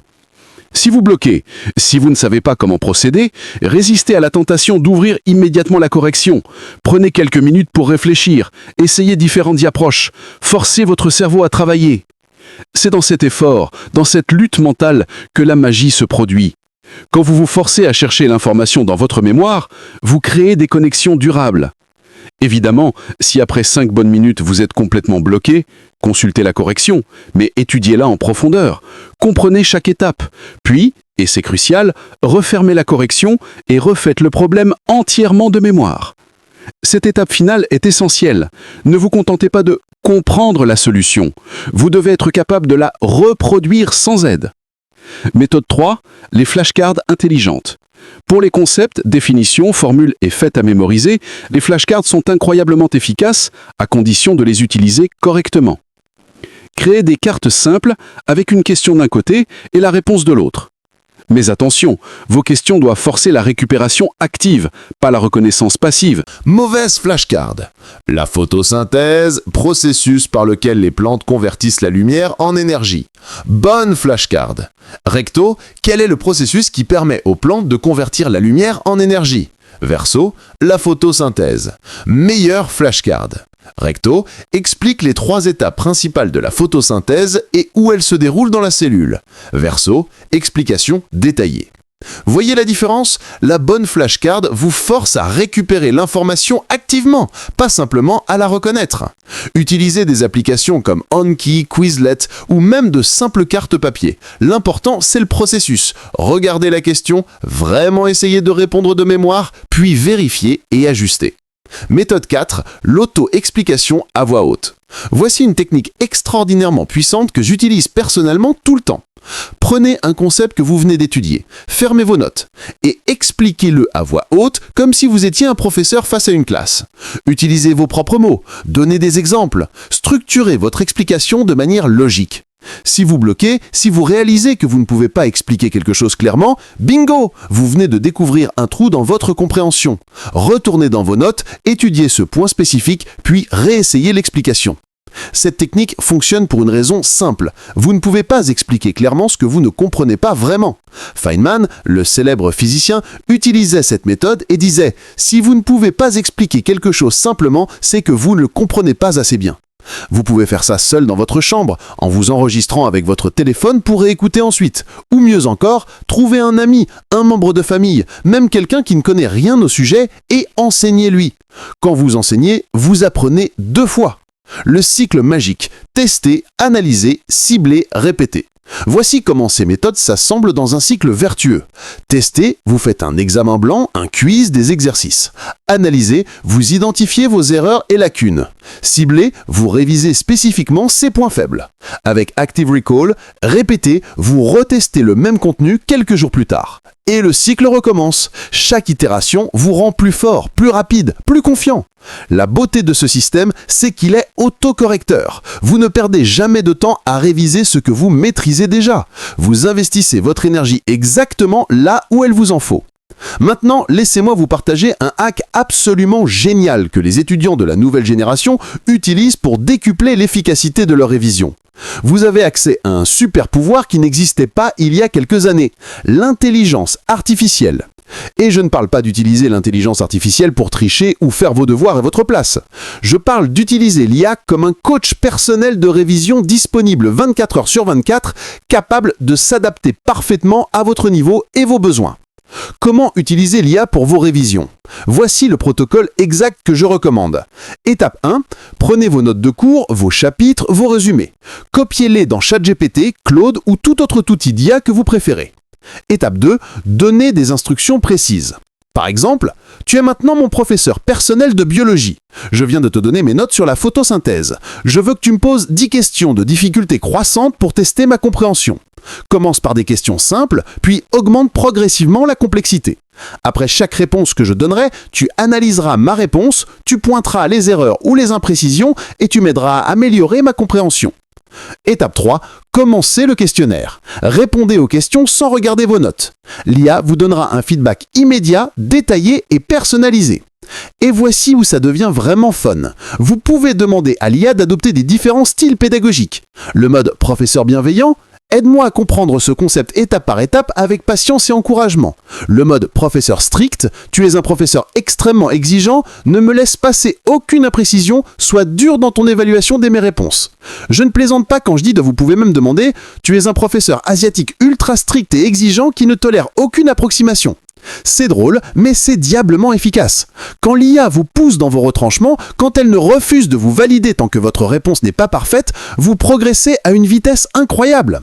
Si vous bloquez, si vous ne savez pas comment procéder, résistez à la tentation d'ouvrir immédiatement la correction. Prenez quelques minutes pour réfléchir, essayez différentes approches, forcez votre cerveau à travailler. C'est dans cet effort, dans cette lutte mentale, que la magie se produit. Quand vous vous forcez à chercher l'information dans votre mémoire, vous créez des connexions durables. Évidemment, si après 5 bonnes minutes vous êtes complètement bloqué, consultez la correction, mais étudiez-la en profondeur. Comprenez chaque étape. Puis, et c'est crucial, refermez la correction et refaites le problème entièrement de mémoire. Cette étape finale est essentielle. Ne vous contentez pas de comprendre la solution. Vous devez être capable de la reproduire sans aide. Méthode 3, les flashcards intelligentes. Pour les concepts, définitions, formules et faits à mémoriser, les flashcards sont incroyablement efficaces à condition de les utiliser correctement. Créez des cartes simples avec une question d'un côté et la réponse de l'autre. Mais attention, vos questions doivent forcer la récupération active, pas la reconnaissance passive. Mauvaise flashcard. La photosynthèse, processus par lequel les plantes convertissent la lumière en énergie. Bonne flashcard. Recto, quel est le processus qui permet aux plantes de convertir la lumière en énergie? Verso, la photosynthèse. Meilleure flashcard. Recto, explique les 3 étapes principales de la photosynthèse et où elles se déroulent dans la cellule. Verso, explication détaillée. Voyez la différence? La bonne flashcard vous force à récupérer l'information activement, pas simplement à la reconnaître. Utilisez des applications comme Anki, Quizlet ou même de simples cartes papier. L'important, c'est le processus. Regardez la question, vraiment essayer de répondre de mémoire, puis vérifier et ajuster. Méthode 4, l'auto-explication à voix haute. Voici une technique extraordinairement puissante que j'utilise personnellement tout le temps. Prenez un concept que vous venez d'étudier, fermez vos notes et expliquez-le à voix haute comme si vous étiez un professeur face à une classe. Utilisez vos propres mots, donnez des exemples, structurez votre explication de manière logique. Si vous bloquez, si vous réalisez que vous ne pouvez pas expliquer quelque chose clairement, bingo! Vous venez de découvrir un trou dans votre compréhension. Retournez dans vos notes, étudiez ce point spécifique, puis réessayez l'explication. Cette technique fonctionne pour une raison simple. Vous ne pouvez pas expliquer clairement ce que vous ne comprenez pas vraiment. Feynman, le célèbre physicien, utilisait cette méthode et disait « Si vous ne pouvez pas expliquer quelque chose simplement, c'est que vous ne le comprenez pas assez bien ». Vous pouvez faire ça seul dans votre chambre, en vous enregistrant avec votre téléphone pour réécouter ensuite. Ou mieux encore, trouvez un ami, un membre de famille, même quelqu'un qui ne connaît rien au sujet et enseignez-lui. Quand vous enseignez, vous apprenez 2 fois. Le cycle magique, tester, analyser, cibler, répéter. Voici comment ces méthodes s'assemblent dans un cycle vertueux. Tester, vous faites un examen blanc, un quiz, des exercices. Analyser, vous identifiez vos erreurs et lacunes. Cibler, vous révisez spécifiquement ses points faibles. Avec Active Recall, répétez, vous retestez le même contenu quelques jours plus tard. Et le cycle recommence. Chaque itération vous rend plus fort, plus rapide, plus confiant. La beauté de ce système, c'est qu'il est autocorrecteur. Vous ne perdez jamais de temps à réviser ce que vous maîtrisez déjà. Vous investissez votre énergie exactement là où elle vous en faut. Maintenant, laissez-moi vous partager un hack absolument génial que les étudiants de la nouvelle génération utilisent pour décupler l'efficacité de leur révision. Vous avez accès à un super pouvoir qui n'existait pas il y a quelques années, l'intelligence artificielle. Et je ne parle pas d'utiliser l'intelligence artificielle pour tricher ou faire vos devoirs à votre place. Je parle d'utiliser l'IA comme un coach personnel de révision disponible 24 heures sur 24, capable de s'adapter parfaitement à votre niveau et vos besoins. Comment utiliser l'IA pour vos révisions? Voici le protocole exact que je recommande. Étape 1, prenez vos notes de cours, vos chapitres, vos résumés. Copiez-les dans ChatGPT, Claude ou tout autre outil d'IA que vous préférez. Étape 2, donnez des instructions précises. Par exemple, tu es maintenant mon professeur personnel de biologie. Je viens de te donner mes notes sur la photosynthèse. Je veux que tu me poses 10 questions de difficulté croissante pour tester ma compréhension. Commence par des questions simples, puis augmente progressivement la complexité. Après chaque réponse que je donnerai, tu analyseras ma réponse, tu pointeras les erreurs ou les imprécisions et tu m'aideras à améliorer ma compréhension. Étape 3, commencez le questionnaire. Répondez aux questions sans regarder vos notes. L'IA vous donnera un feedback immédiat, détaillé et personnalisé. Et voici où ça devient vraiment fun. Vous pouvez demander à l'IA d'adopter des différents styles pédagogiques. Le mode professeur bienveillant, aide-moi à comprendre ce concept étape par étape avec patience et encouragement. Le mode professeur strict, tu es un professeur extrêmement exigeant, ne me laisse passer aucune imprécision, sois dur dans ton évaluation de mes réponses. Je ne plaisante pas quand je dis vous pouvez même demander, tu es un professeur asiatique ultra strict et exigeant qui ne tolère aucune approximation. C'est drôle, mais c'est diablement efficace. Quand l'IA vous pousse dans vos retranchements, quand elle ne refuse de vous valider tant que votre réponse n'est pas parfaite, vous progressez à une vitesse incroyable.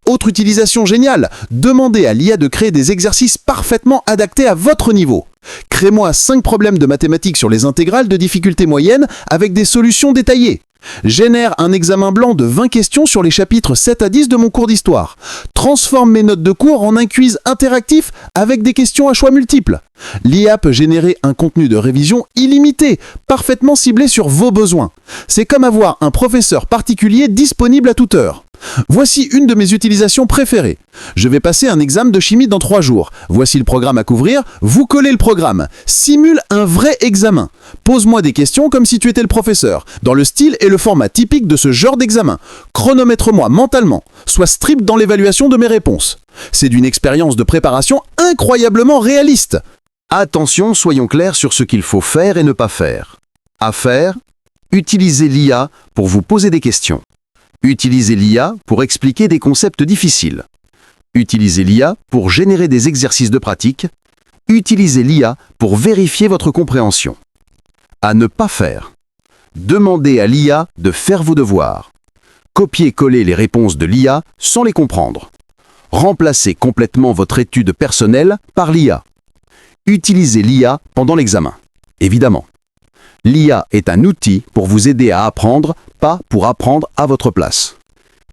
Autre utilisation géniale, demandez à l'IA de créer des exercices parfaitement adaptés à votre niveau. Crée-moi 5 problèmes de mathématiques sur les intégrales de difficulté moyenne avec des solutions détaillées. Génère un examen blanc de 20 questions sur les chapitres 7 à 10 de mon cours d'histoire. Transforme mes notes de cours en un quiz interactif avec des questions à choix multiples. L'IA peut générer un contenu de révision illimité, parfaitement ciblé sur vos besoins. C'est comme avoir un professeur particulier disponible à toute heure. Voici une de mes utilisations préférées. Je vais passer un examen de chimie dans 3 jours. Voici le programme à couvrir. Vous collez le programme. Simule un vrai examen. Pose-moi des questions comme si tu étais le professeur, dans le style et le format typique de ce genre d'examen. Chronomètre-moi mentalement. Sois strict dans l'évaluation de mes réponses. C'est d'une expérience de préparation incroyablement réaliste. Attention, soyons clairs sur ce qu'il faut faire et ne pas faire. À faire, utilisez l'IA pour vous poser des questions. Utilisez l'IA pour expliquer des concepts difficiles. Utilisez l'IA pour générer des exercices de pratique. Utilisez l'IA pour vérifier votre compréhension. À ne pas faire. Demandez à l'IA de faire vos devoirs. Copiez-coller les réponses de l'IA sans les comprendre. Remplacez complètement votre étude personnelle par l'IA. Utilisez l'IA pendant l'examen. Évidemment. L'IA est un outil pour vous aider à apprendre, pas pour apprendre à votre place.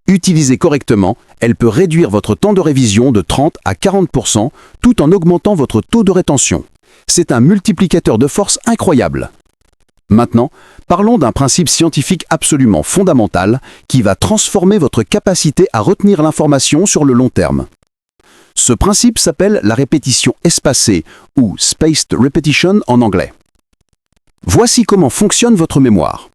Utilisée correctement, elle peut réduire votre temps de révision de 30 à 40% tout en augmentant votre taux de rétention. C'est un multiplicateur de force incroyable. Maintenant, parlons d'un principe scientifique absolument fondamental qui va transformer votre capacité à retenir l'information sur le long terme. Ce principe s'appelle la répétition espacée ou spaced repetition en anglais. Voici comment fonctionne votre mémoire.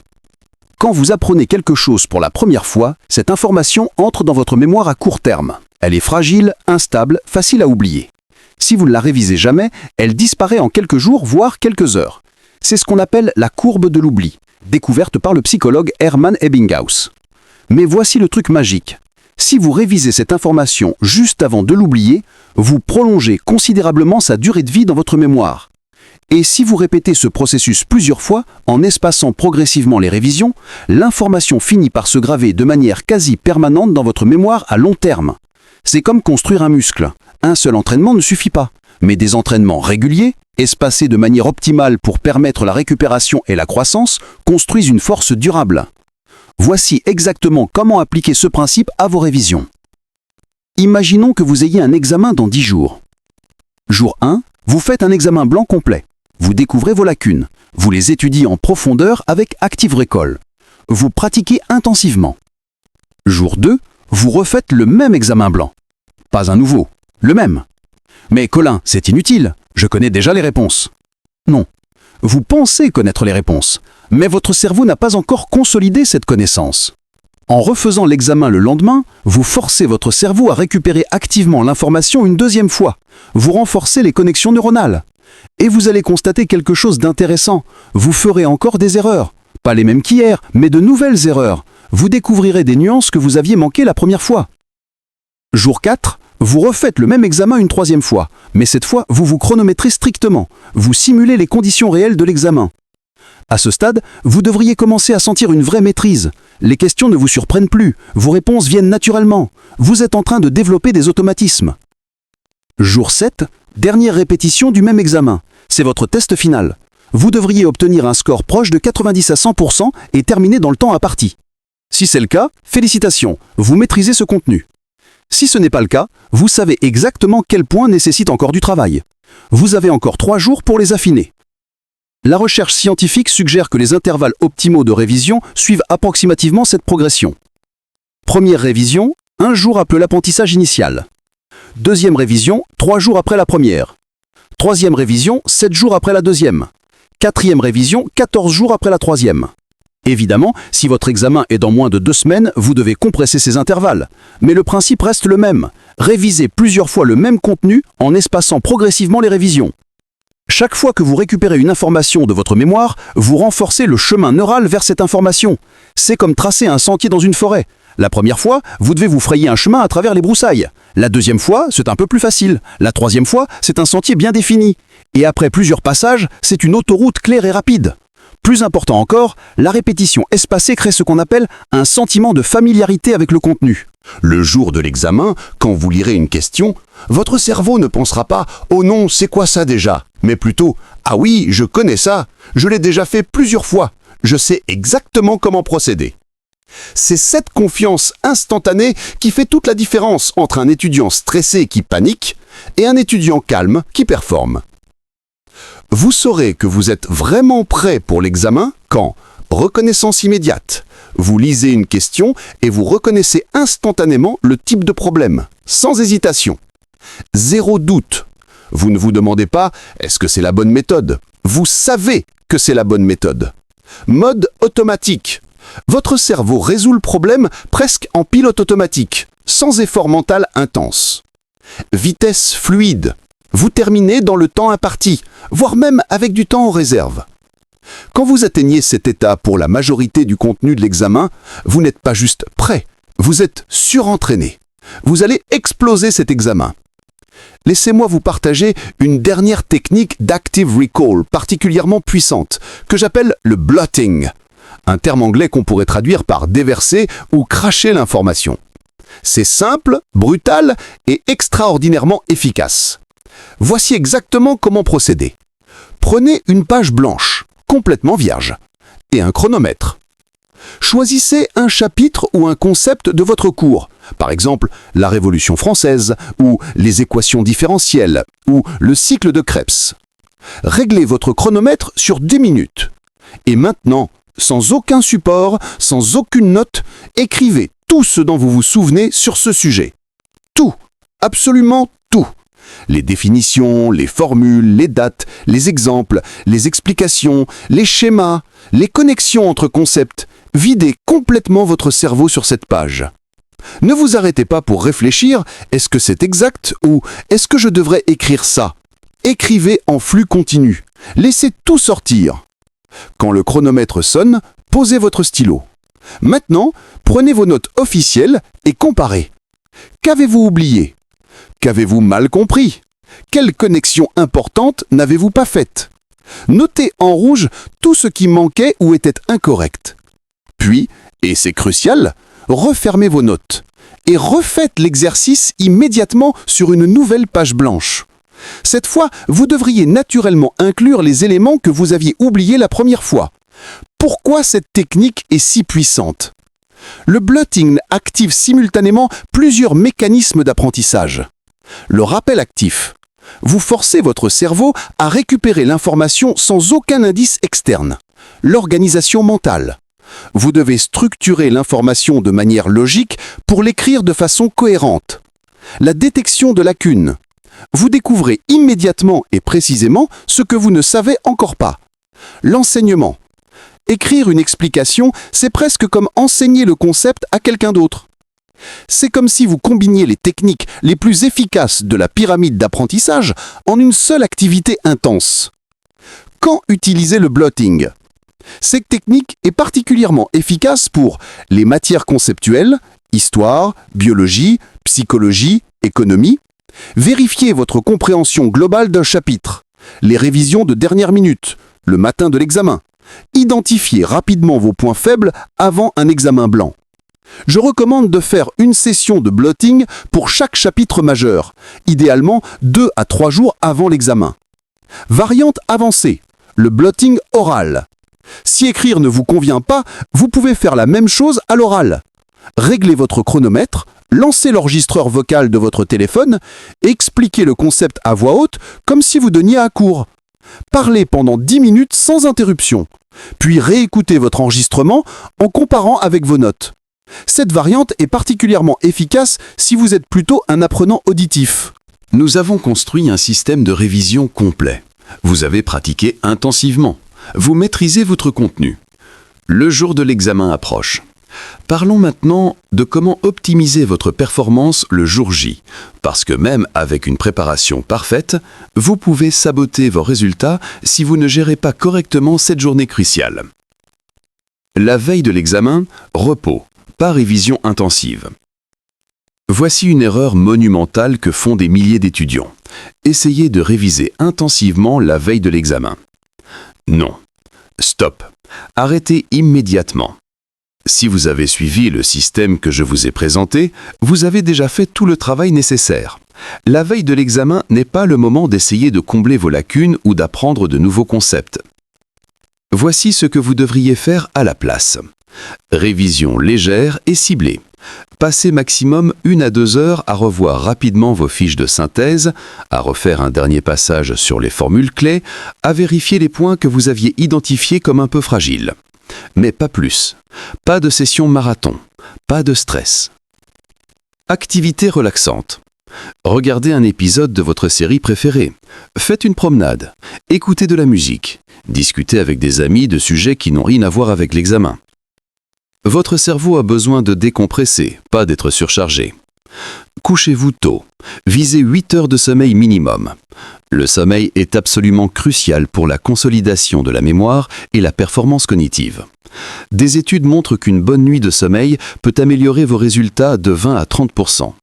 Quand vous apprenez quelque chose pour la première fois, cette information entre dans votre mémoire à court terme. Elle est fragile, instable, facile à oublier. Si vous ne la révisez jamais, elle disparaît en quelques jours, voire quelques heures. C'est ce qu'on appelle la courbe de l'oubli, découverte par le psychologue Hermann Ebbinghaus. Mais voici le truc magique. Si vous révisez cette information juste avant de l'oublier, vous prolongez considérablement sa durée de vie dans votre mémoire. Et si vous répétez ce processus plusieurs fois, en espaçant progressivement les révisions, l'information finit par se graver de manière quasi permanente dans votre mémoire à long terme. C'est comme construire un muscle. Un seul entraînement ne suffit pas, mais des entraînements réguliers, espacés de manière optimale pour permettre la récupération et la croissance, construisent une force durable. Voici exactement comment appliquer ce principe à vos révisions. Imaginons que vous ayez un examen dans 10 jours. Jour 1, vous faites un examen blanc complet. Vous découvrez vos lacunes. Vous les étudiez en profondeur avec Active Recall. Vous pratiquez intensivement. Jour 2, vous refaites le même examen blanc. Pas un nouveau, le même. Mais Colin, c'est inutile, je connais déjà les réponses. Non. Vous pensez connaître les réponses, mais votre cerveau n'a pas encore consolidé cette connaissance. En refaisant l'examen le lendemain, vous forcez votre cerveau à récupérer activement l'information une deuxième fois. Vous renforcez les connexions neuronales. Et vous allez constater quelque chose d'intéressant. Vous ferez encore des erreurs. Pas les mêmes qu'hier, mais de nouvelles erreurs. Vous découvrirez des nuances que vous aviez manquées la première fois. Jour 4, vous refaites le même examen une troisième fois, mais cette fois, vous vous chronométrez strictement. Vous simulez les conditions réelles de l'examen. À ce stade, vous devriez commencer à sentir une vraie maîtrise. Les questions ne vous surprennent plus, vos réponses viennent naturellement. Vous êtes en train de développer des automatismes. Jour 7, dernière répétition du même examen. C'est votre test final. Vous devriez obtenir un score proche de 90 à 100% et terminer dans le temps imparti. Si c'est le cas, félicitations, vous maîtrisez ce contenu. Si ce n'est pas le cas, vous savez exactement quels points nécessitent encore du travail. Vous avez encore 3 jours pour les affiner. La recherche scientifique suggère que les intervalles optimaux de révision suivent approximativement cette progression. Première révision, 1 jour après l'apprentissage initial. Deuxième révision, 3 jours après la première. Troisième révision, 7 jours après la deuxième. Quatrième révision, 14 jours après la troisième. Évidemment, si votre examen est dans moins de 2 semaines, vous devez compresser ces intervalles. Mais le principe reste le même. Révisez plusieurs fois le même contenu en espaçant progressivement les révisions. Chaque fois que vous récupérez une information de votre mémoire, vous renforcez le chemin neural vers cette information. C'est comme tracer un sentier dans une forêt. La première fois, vous devez vous frayer un chemin à travers les broussailles. La deuxième fois, c'est un peu plus facile. La troisième fois, c'est un sentier bien défini. Et après plusieurs passages, c'est une autoroute claire et rapide. Plus important encore, la répétition espacée crée ce qu'on appelle un sentiment de familiarité avec le contenu. Le jour de l'examen, quand vous lirez une question, votre cerveau ne pensera pas « Oh non, c'est quoi ça déjà ?» mais plutôt « Ah oui, je connais ça, je l'ai déjà fait plusieurs fois, je sais exactement comment procéder. » C'est cette confiance instantanée qui fait toute la différence entre un étudiant stressé qui panique et un étudiant calme qui performe. Vous saurez que vous êtes vraiment prêt pour l'examen quand, reconnaissance immédiate, vous lisez une question et vous reconnaissez instantanément le type de problème, sans hésitation. Zéro doute. Vous ne vous demandez pas « est-ce que c'est la bonne méthode ?» Vous savez que c'est la bonne méthode. Mode automatique. Votre cerveau résout le problème presque en pilote automatique, sans effort mental intense. Vitesse fluide. Vous terminez dans le temps imparti, voire même avec du temps en réserve. Quand vous atteignez cet état pour la majorité du contenu de l'examen, vous n'êtes pas juste prêt, vous êtes surentraîné. Vous allez exploser cet examen. Laissez-moi vous partager une dernière technique d'active recall particulièrement puissante, que j'appelle le blotting, un terme anglais qu'on pourrait traduire par déverser ou cracher l'information. C'est simple, brutal et extraordinairement efficace. Voici exactement comment procéder. Prenez une page blanche, complètement vierge, et un chronomètre. Choisissez un chapitre ou un concept de votre cours, par exemple la Révolution française, ou les équations différentielles, ou le cycle de Krebs. Réglez votre chronomètre sur 10 minutes. Et maintenant, sans aucun support, sans aucune note, écrivez tout ce dont vous vous souvenez sur ce sujet. Tout, absolument tout. Les définitions, les formules, les dates, les exemples, les explications, les schémas, les connexions entre concepts. Videz complètement votre cerveau sur cette page. Ne vous arrêtez pas pour réfléchir, est-ce que c'est exact ou est-ce que je devrais écrire ça? Écrivez en flux continu. Laissez tout sortir. Quand le chronomètre sonne, posez votre stylo. Maintenant, prenez vos notes officielles et comparez. Qu'avez-vous oublié? Qu'avez-vous mal compris? Quelle connexion importante n'avez-vous pas faite? Notez en rouge tout ce qui manquait ou était incorrect. Puis, et c'est crucial, refermez vos notes et refaites l'exercice immédiatement sur une nouvelle page blanche. Cette fois, vous devriez naturellement inclure les éléments que vous aviez oubliés la première fois. Pourquoi cette technique est si puissante? Le blotting active simultanément plusieurs mécanismes d'apprentissage. Le rappel actif. Vous forcez votre cerveau à récupérer l'information sans aucun indice externe. L'organisation mentale. Vous devez structurer l'information de manière logique pour l'écrire de façon cohérente. La détection de lacunes. Vous découvrez immédiatement et précisément ce que vous ne savez encore pas. L'enseignement. Écrire une explication, c'est presque comme enseigner le concept à quelqu'un d'autre. C'est comme si vous combiniez les techniques les plus efficaces de la pyramide d'apprentissage en une seule activité intense. Quand utiliser le blotting? Cette technique est particulièrement efficace pour les matières conceptuelles, histoire, biologie, psychologie, économie. Vérifiez votre compréhension globale d'un chapitre, les révisions de dernière minute, le matin de l'examen. Identifiez rapidement vos points faibles avant un examen blanc. Je recommande de faire une session de blotting pour chaque chapitre majeur, idéalement 2 à 3 jours avant l'examen. Variante avancée, le blotting oral. Si écrire ne vous convient pas, vous pouvez faire la même chose à l'oral. Réglez votre chronomètre, lancez l'enregistreur vocal de votre téléphone et expliquez le concept à voix haute comme si vous donniez à cours. Parlez pendant 10 minutes sans interruption, puis réécoutez votre enregistrement en comparant avec vos notes. Cette variante est particulièrement efficace si vous êtes plutôt un apprenant auditif. Nous avons construit un système de révision complet. Vous avez pratiqué intensivement. Vous maîtrisez votre contenu. Le jour de l'examen approche. Parlons maintenant de comment optimiser votre performance le jour J, parce que même avec une préparation parfaite, vous pouvez saboter vos résultats si vous ne gérez pas correctement cette journée cruciale. La veille de l'examen, repos, pas révision intensive. Voici une erreur monumentale que font des milliers d'étudiants. Essayez de réviser intensivement la veille de l'examen. Non. Stop. Arrêtez immédiatement. Si vous avez suivi le système que je vous ai présenté, vous avez déjà fait tout le travail nécessaire. La veille de l'examen n'est pas le moment d'essayer de combler vos lacunes ou d'apprendre de nouveaux concepts. Voici ce que vous devriez faire à la place. Révision légère et ciblée. Passez maximum 1 à 2 heures à revoir rapidement vos fiches de synthèse, à refaire un dernier passage sur les formules clés, à vérifier les points que vous aviez identifiés comme un peu fragiles. Mais pas plus. Pas de session marathon. Pas de stress. Activité relaxante. Regardez un épisode de votre série préférée. Faites une promenade. Écoutez de la musique. Discutez avec des amis de sujets qui n'ont rien à voir avec l'examen. Votre cerveau a besoin de décompresser, pas d'être surchargé. Couchez-vous tôt. Visez 8 heures de sommeil minimum. Le sommeil est absolument crucial pour la consolidation de la mémoire et la performance cognitive. Des études montrent qu'une bonne nuit de sommeil peut améliorer vos résultats de 20 à 30%.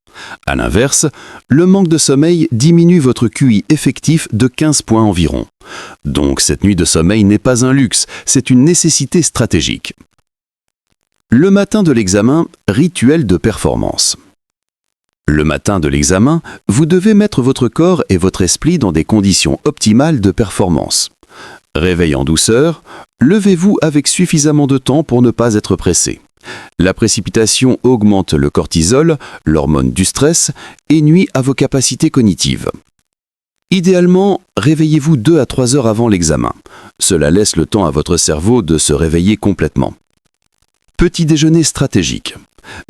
A l'inverse, le manque de sommeil diminue votre QI effectif de 15 points environ. Donc cette nuit de sommeil n'est pas un luxe, c'est une nécessité stratégique. Le matin de l'examen, rituel de performance. Le matin de l'examen, vous devez mettre votre corps et votre esprit dans des conditions optimales de performance. Réveil en douceur, levez-vous avec suffisamment de temps pour ne pas être pressé. La précipitation augmente le cortisol, l'hormone du stress, et nuit à vos capacités cognitives. Idéalement, réveillez-vous 2 à 3 heures avant l'examen. Cela laisse le temps à votre cerveau de se réveiller complètement. Petit déjeuner stratégique.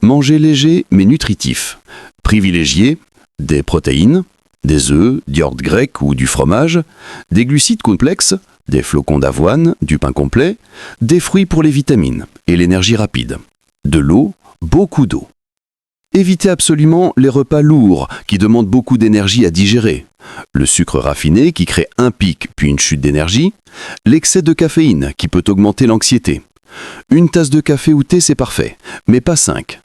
Mangez léger mais nutritif. Privilégiez des protéines, des œufs, du yaourt grec ou du fromage, des glucides complexes, des flocons d'avoine, du pain complet, des fruits pour les vitamines et l'énergie rapide, de l'eau, beaucoup d'eau. Évitez absolument les repas lourds qui demandent beaucoup d'énergie à digérer, le sucre raffiné qui crée un pic puis une chute d'énergie, l'excès de caféine qui peut augmenter l'anxiété. Une tasse de café ou thé c'est parfait, mais pas 5.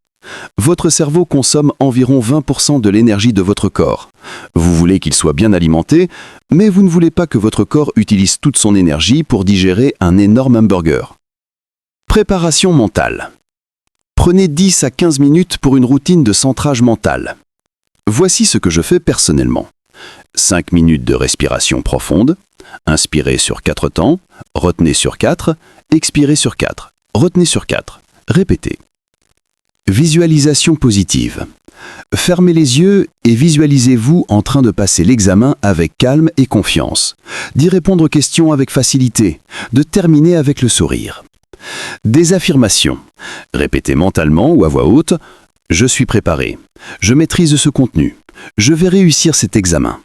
Votre cerveau consomme environ 20% de l'énergie de votre corps. Vous voulez qu'il soit bien alimenté, mais vous ne voulez pas que votre corps utilise toute son énergie pour digérer un énorme hamburger. Préparation mentale. Prenez 10 à 15 minutes pour une routine de centrage mental. Voici ce que je fais personnellement. 5 minutes de respiration profonde. Inspirez sur 4 temps, retenez sur 4, expirez sur 4, retenez sur 4. Répétez. Visualisation positive. Fermez les yeux et visualisez-vous en train de passer l'examen avec calme et confiance, d'y répondre aux questions avec facilité, de terminer avec le sourire. Des affirmations. Répétez mentalement ou à voix haute « Je suis préparé. Je maîtrise ce contenu. Je vais réussir cet examen. »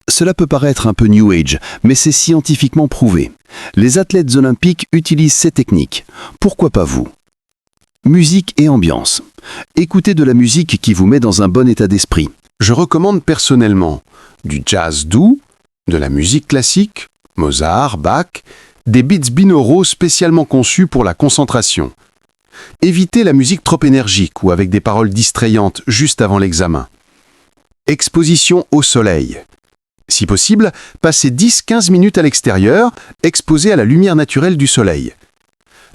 Cela peut paraître un peu New Age, mais c'est scientifiquement prouvé. Les athlètes olympiques utilisent ces techniques. Pourquoi pas vous ? Musique et ambiance. Écoutez de la musique qui vous met dans un bon état d'esprit. Je recommande personnellement du jazz doux, de la musique classique, Mozart, Bach, des beats binauraux spécialement conçus pour la concentration. Évitez la musique trop énergique ou avec des paroles distrayantes juste avant l'examen. Exposition au soleil. Si possible, passez 10-15 minutes à l'extérieur, exposé à la lumière naturelle du soleil.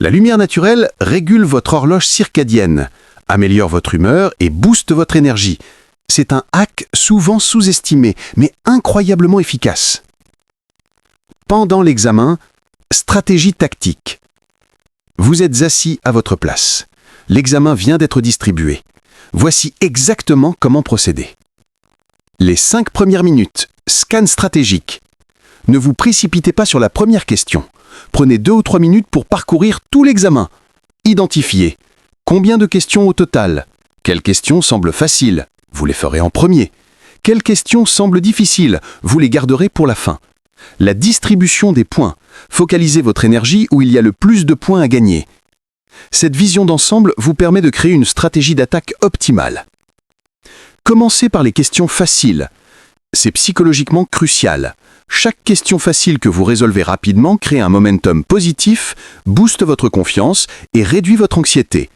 La lumière naturelle régule votre horloge circadienne, améliore votre humeur et booste votre énergie. C'est un hack souvent sous-estimé, mais incroyablement efficace. Pendant l'examen, stratégie tactique. Vous êtes assis à votre place. L'examen vient d'être distribué. Voici exactement comment procéder. Les 5 premières minutes, scan stratégique. Ne vous précipitez pas sur la première question. Prenez 2 ou 3 minutes pour parcourir tout l'examen. Identifiez. Combien de questions au total ? Quelles questions semblent faciles ? Vous les ferez en premier. Quelles questions semblent difficiles ? Vous les garderez pour la fin. La distribution des points. Focalisez votre énergie où il y a le plus de points à gagner. Cette vision d'ensemble vous permet de créer une stratégie d'attaque optimale. Commencez par les questions faciles. C'est psychologiquement crucial. Chaque question facile que vous résolvez rapidement crée un momentum positif, booste votre confiance et réduit votre anxiété.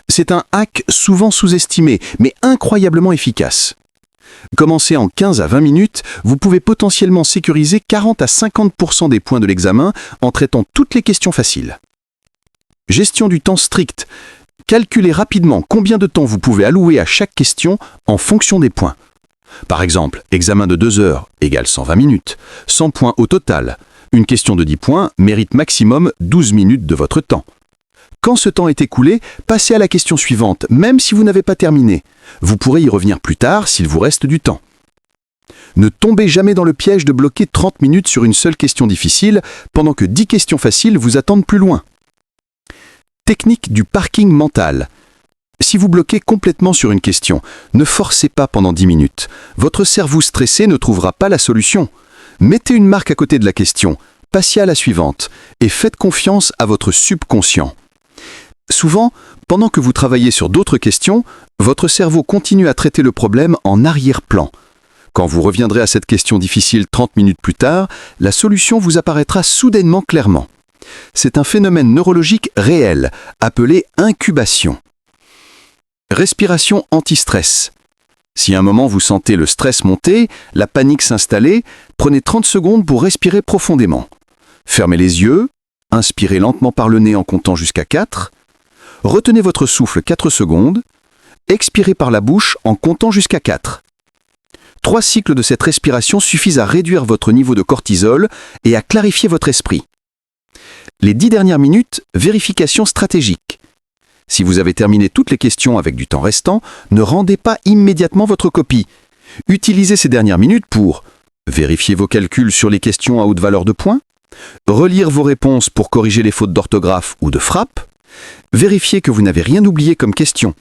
C'est un hack souvent sous-estimé, mais incroyablement efficace. Commencez en 15 à 20 minutes, vous pouvez potentiellement sécuriser 40 à 50% des points de l'examen en traitant toutes les questions faciles. Gestion du temps stricte. Calculez rapidement combien de temps vous pouvez allouer à chaque question en fonction des points. Par exemple, examen de 2 heures égale 120 minutes, 100 points au total. Une question de 10 points mérite maximum 12 minutes de votre temps. Quand ce temps est écoulé, passez à la question suivante, même si vous n'avez pas terminé. Vous pourrez y revenir plus tard s'il vous reste du temps. Ne tombez jamais dans le piège de bloquer 30 minutes sur une seule question difficile, pendant que 10 questions faciles vous attendent plus loin. Technique du parking mental. Si vous bloquez complètement sur une question, ne forcez pas pendant 10 minutes. Votre cerveau stressé ne trouvera pas la solution. Mettez une marque à côté de la question, passez à la suivante, et faites confiance à votre subconscient. Souvent, pendant que vous travaillez sur d'autres questions, votre cerveau continue à traiter le problème en arrière-plan. Quand vous reviendrez à cette question difficile 30 minutes plus tard, la solution vous apparaîtra soudainement clairement. C'est un phénomène neurologique réel, appelé incubation. Respiration anti-stress. Si à un moment vous sentez le stress monter, la panique s'installer, prenez 30 secondes pour respirer profondément. Fermez les yeux, inspirez lentement par le nez en comptant jusqu'à 4, retenez votre souffle 4 secondes, expirez par la bouche en comptant jusqu'à 4. 3 cycles de cette respiration suffisent à réduire votre niveau de cortisol et à clarifier votre esprit. Les 10 dernières minutes, vérification stratégique. Si vous avez terminé toutes les questions avec du temps restant, ne rendez pas immédiatement votre copie. Utilisez ces dernières minutes pour vérifier vos calculs sur les questions à haute valeur de points, relire vos réponses pour corriger les fautes d'orthographe ou de frappe, vérifier que vous n'avez rien oublié comme question,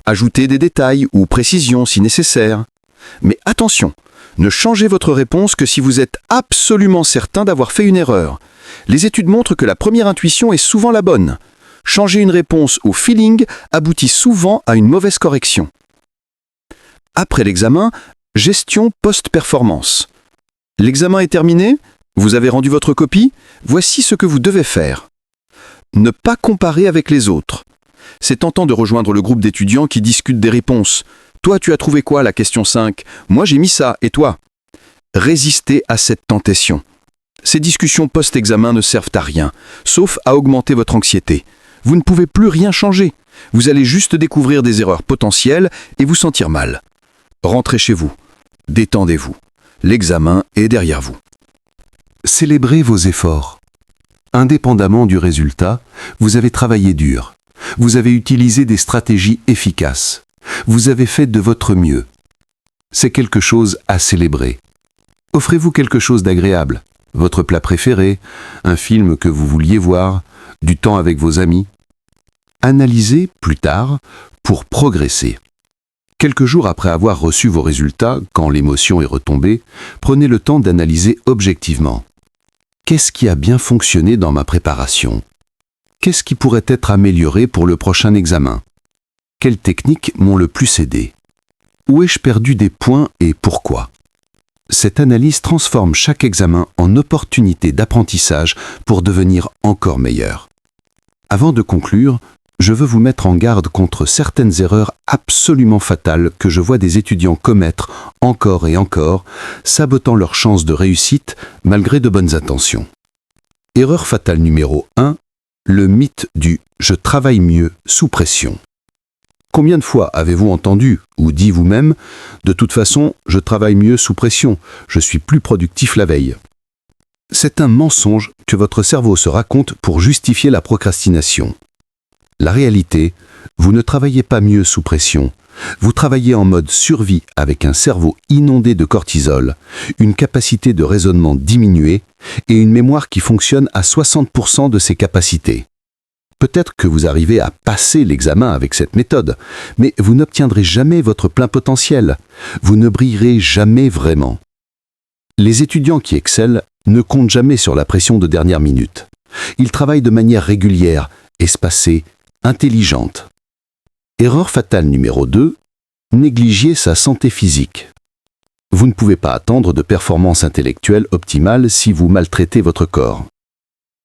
ajouter des détails ou précisions si nécessaire. Mais attention, ne changez votre réponse que si vous êtes absolument certain d'avoir fait une erreur. Les études montrent que la première intuition est souvent la bonne. Changer une réponse au feeling aboutit souvent à une mauvaise correction. Après l'examen, gestion post-performance. L'examen est terminé? Vous avez rendu votre copie? Voici ce que vous devez faire. Ne pas comparer avec les autres. C'est tentant de rejoindre le groupe d'étudiants qui discutent des réponses. Toi, tu as trouvé quoi, la question 5? Moi, j'ai mis ça, et toi? Résistez à cette tentation. Ces discussions post-examen ne servent à rien, sauf à augmenter votre anxiété. Vous ne pouvez plus rien changer. Vous allez juste découvrir des erreurs potentielles et vous sentir mal. Rentrez chez vous. Détendez-vous. L'examen est derrière vous. Célébrez vos efforts. Indépendamment du résultat, vous avez travaillé dur. Vous avez utilisé des stratégies efficaces. Vous avez fait de votre mieux. C'est quelque chose à célébrer. Offrez-vous quelque chose d'agréable. Votre plat préféré, un film que vous vouliez voir, du temps avec vos amis. Analysez plus tard pour progresser. Quelques jours après avoir reçu vos résultats, quand l'émotion est retombée, prenez le temps d'analyser objectivement. Qu'est-ce qui a bien fonctionné dans ma préparation? Qu'est-ce qui pourrait être amélioré pour le prochain examen? Quelles techniques m'ont le plus aidé? Où ai-je perdu des points et pourquoi? Cette analyse transforme chaque examen en opportunité d'apprentissage pour devenir encore meilleur. Avant de conclure, je veux vous mettre en garde contre certaines erreurs absolument fatales que je vois des étudiants commettre encore et encore, sabotant leurs chances de réussite malgré de bonnes intentions. Erreur fatale numéro 1, le mythe du « je travaille mieux sous pression ». Combien de fois avez-vous entendu ou dit vous-même « de toute façon, je travaille mieux sous pression, je suis plus productif la veille ». C'est un mensonge que votre cerveau se raconte pour justifier la procrastination. La réalité, vous ne travaillez pas mieux sous pression. Vous travaillez en mode survie avec un cerveau inondé de cortisol, une capacité de raisonnement diminuée et une mémoire qui fonctionne à 60% de ses capacités. Peut-être que vous arrivez à passer l'examen avec cette méthode, mais vous n'obtiendrez jamais votre plein potentiel. Vous ne brillerez jamais vraiment. Les étudiants qui excellent ne comptent jamais sur la pression de dernière minute. Ils travaillent de manière régulière, espacée, intelligente. Erreur fatale numéro 2, négliger sa santé physique. Vous ne pouvez pas attendre de performances intellectuelles optimales si vous maltraitez votre corps.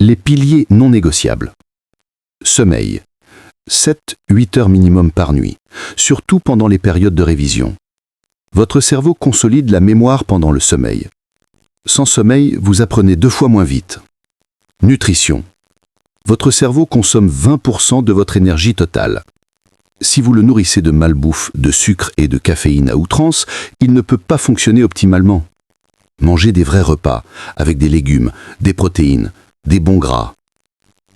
Les piliers non négociables. Sommeil. 7-8 heures minimum par nuit, surtout pendant les périodes de révision. Votre cerveau consolide la mémoire pendant le sommeil. Sans sommeil, vous apprenez 2 fois moins vite. Nutrition. Votre cerveau consomme 20% de votre énergie totale. Si vous le nourrissez de malbouffe, de sucre et de caféine à outrance, il ne peut pas fonctionner optimalement. Mangez des vrais repas, avec des légumes, des protéines, des bons gras.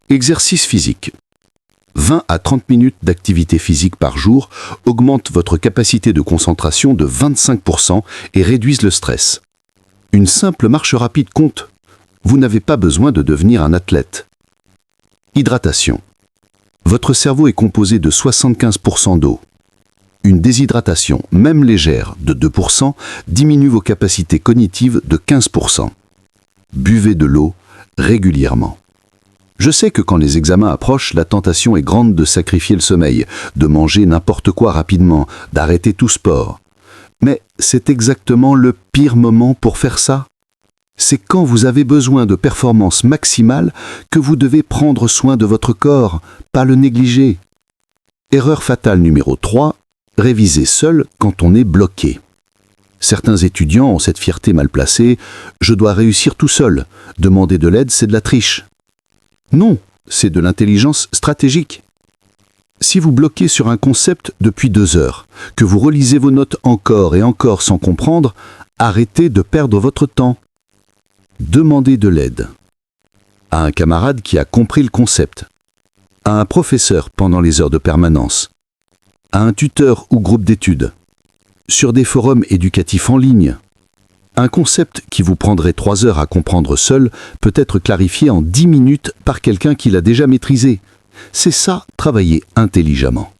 Exercice physique. 20 à 30 minutes d'activité physique par jour augmentent votre capacité de concentration de 25% et réduisent le stress. Une simple marche rapide compte. Vous n'avez pas besoin de devenir un athlète. Hydratation. Votre cerveau est composé de 75% d'eau. Une déshydratation, même légère, de 2% diminue vos capacités cognitives de 15%. Buvez de l'eau régulièrement. Je sais que quand les examens approchent, la tentation est grande de sacrifier le sommeil, de manger n'importe quoi rapidement, d'arrêter tout sport. Mais c'est exactement le pire moment pour faire ça. C'est quand vous avez besoin de performance maximale que vous devez prendre soin de votre corps, pas le négliger. Erreur fatale numéro 3, réviser seul quand on est bloqué. Certains étudiants ont cette fierté mal placée « je dois réussir tout seul, demander de l'aide c'est de la triche ». Non, c'est de l'intelligence stratégique. Si vous bloquez sur un concept depuis 2 heures, que vous relisez vos notes encore et encore sans comprendre, arrêtez de perdre votre temps. Demandez de l'aide. À un camarade qui a compris le concept. À un professeur pendant les heures de permanence. À un tuteur ou groupe d'études. Sur des forums éducatifs en ligne. Un concept qui vous prendrait 3 heures à comprendre seul peut être clarifié en 10 minutes par quelqu'un qui l'a déjà maîtrisé. C'est ça, travailler intelligemment.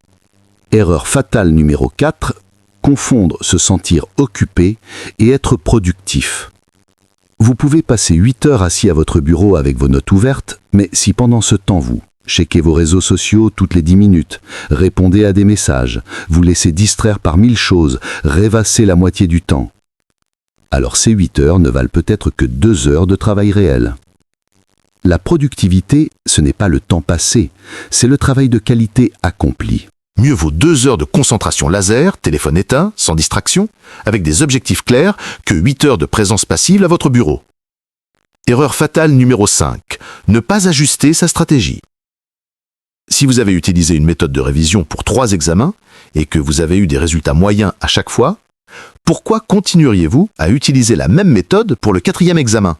Erreur fatale numéro 4, confondre se sentir occupé et être productif. Vous pouvez passer 8 heures assis à votre bureau avec vos notes ouvertes, mais si pendant ce temps vous checkez vos réseaux sociaux toutes les 10 minutes, répondez à des messages, vous laissez distraire par 1000 choses, rêvassez la moitié du temps, alors ces 8 heures ne valent peut-être que 2 heures de travail réel. La productivité, ce n'est pas le temps passé, c'est le travail de qualité accompli. Mieux vaut 2 heures de concentration laser, téléphone éteint, sans distraction, avec des objectifs clairs, que 8 heures de présence passive à votre bureau. Erreur fatale numéro 5. Ne pas ajuster sa stratégie. Si vous avez utilisé une méthode de révision pour 3 examens et que vous avez eu des résultats moyens à chaque fois, pourquoi continueriez-vous à utiliser la même méthode pour le 4e examen?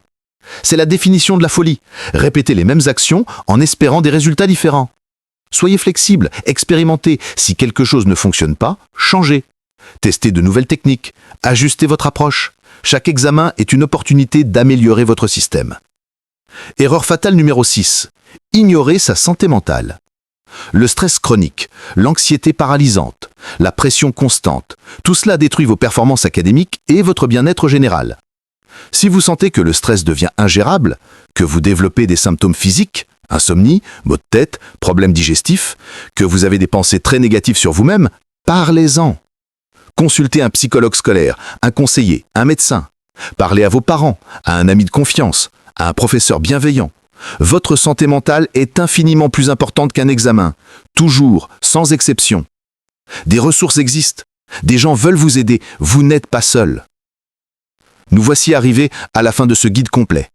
C'est la définition de la folie. Répétez les mêmes actions en espérant des résultats différents. Soyez flexible, expérimentez. Si quelque chose ne fonctionne pas, changez. Testez de nouvelles techniques, ajustez votre approche. Chaque examen est une opportunité d'améliorer votre système. Erreur fatale numéro 6. Ignorer sa santé mentale. Le stress chronique, l'anxiété paralysante, la pression constante, tout cela détruit vos performances académiques et votre bien-être général. Si vous sentez que le stress devient ingérable, que vous développez des symptômes physiques, insomnie, maux de tête, problèmes digestifs, que vous avez des pensées très négatives sur vous-même, parlez-en. Consultez un psychologue scolaire, un conseiller, un médecin. Parlez à vos parents, à un ami de confiance, à un professeur bienveillant. Votre santé mentale est infiniment plus importante qu'un examen, toujours, sans exception. Des ressources existent, des gens veulent vous aider, vous n'êtes pas seul. Nous voici arrivés à la fin de ce guide complet.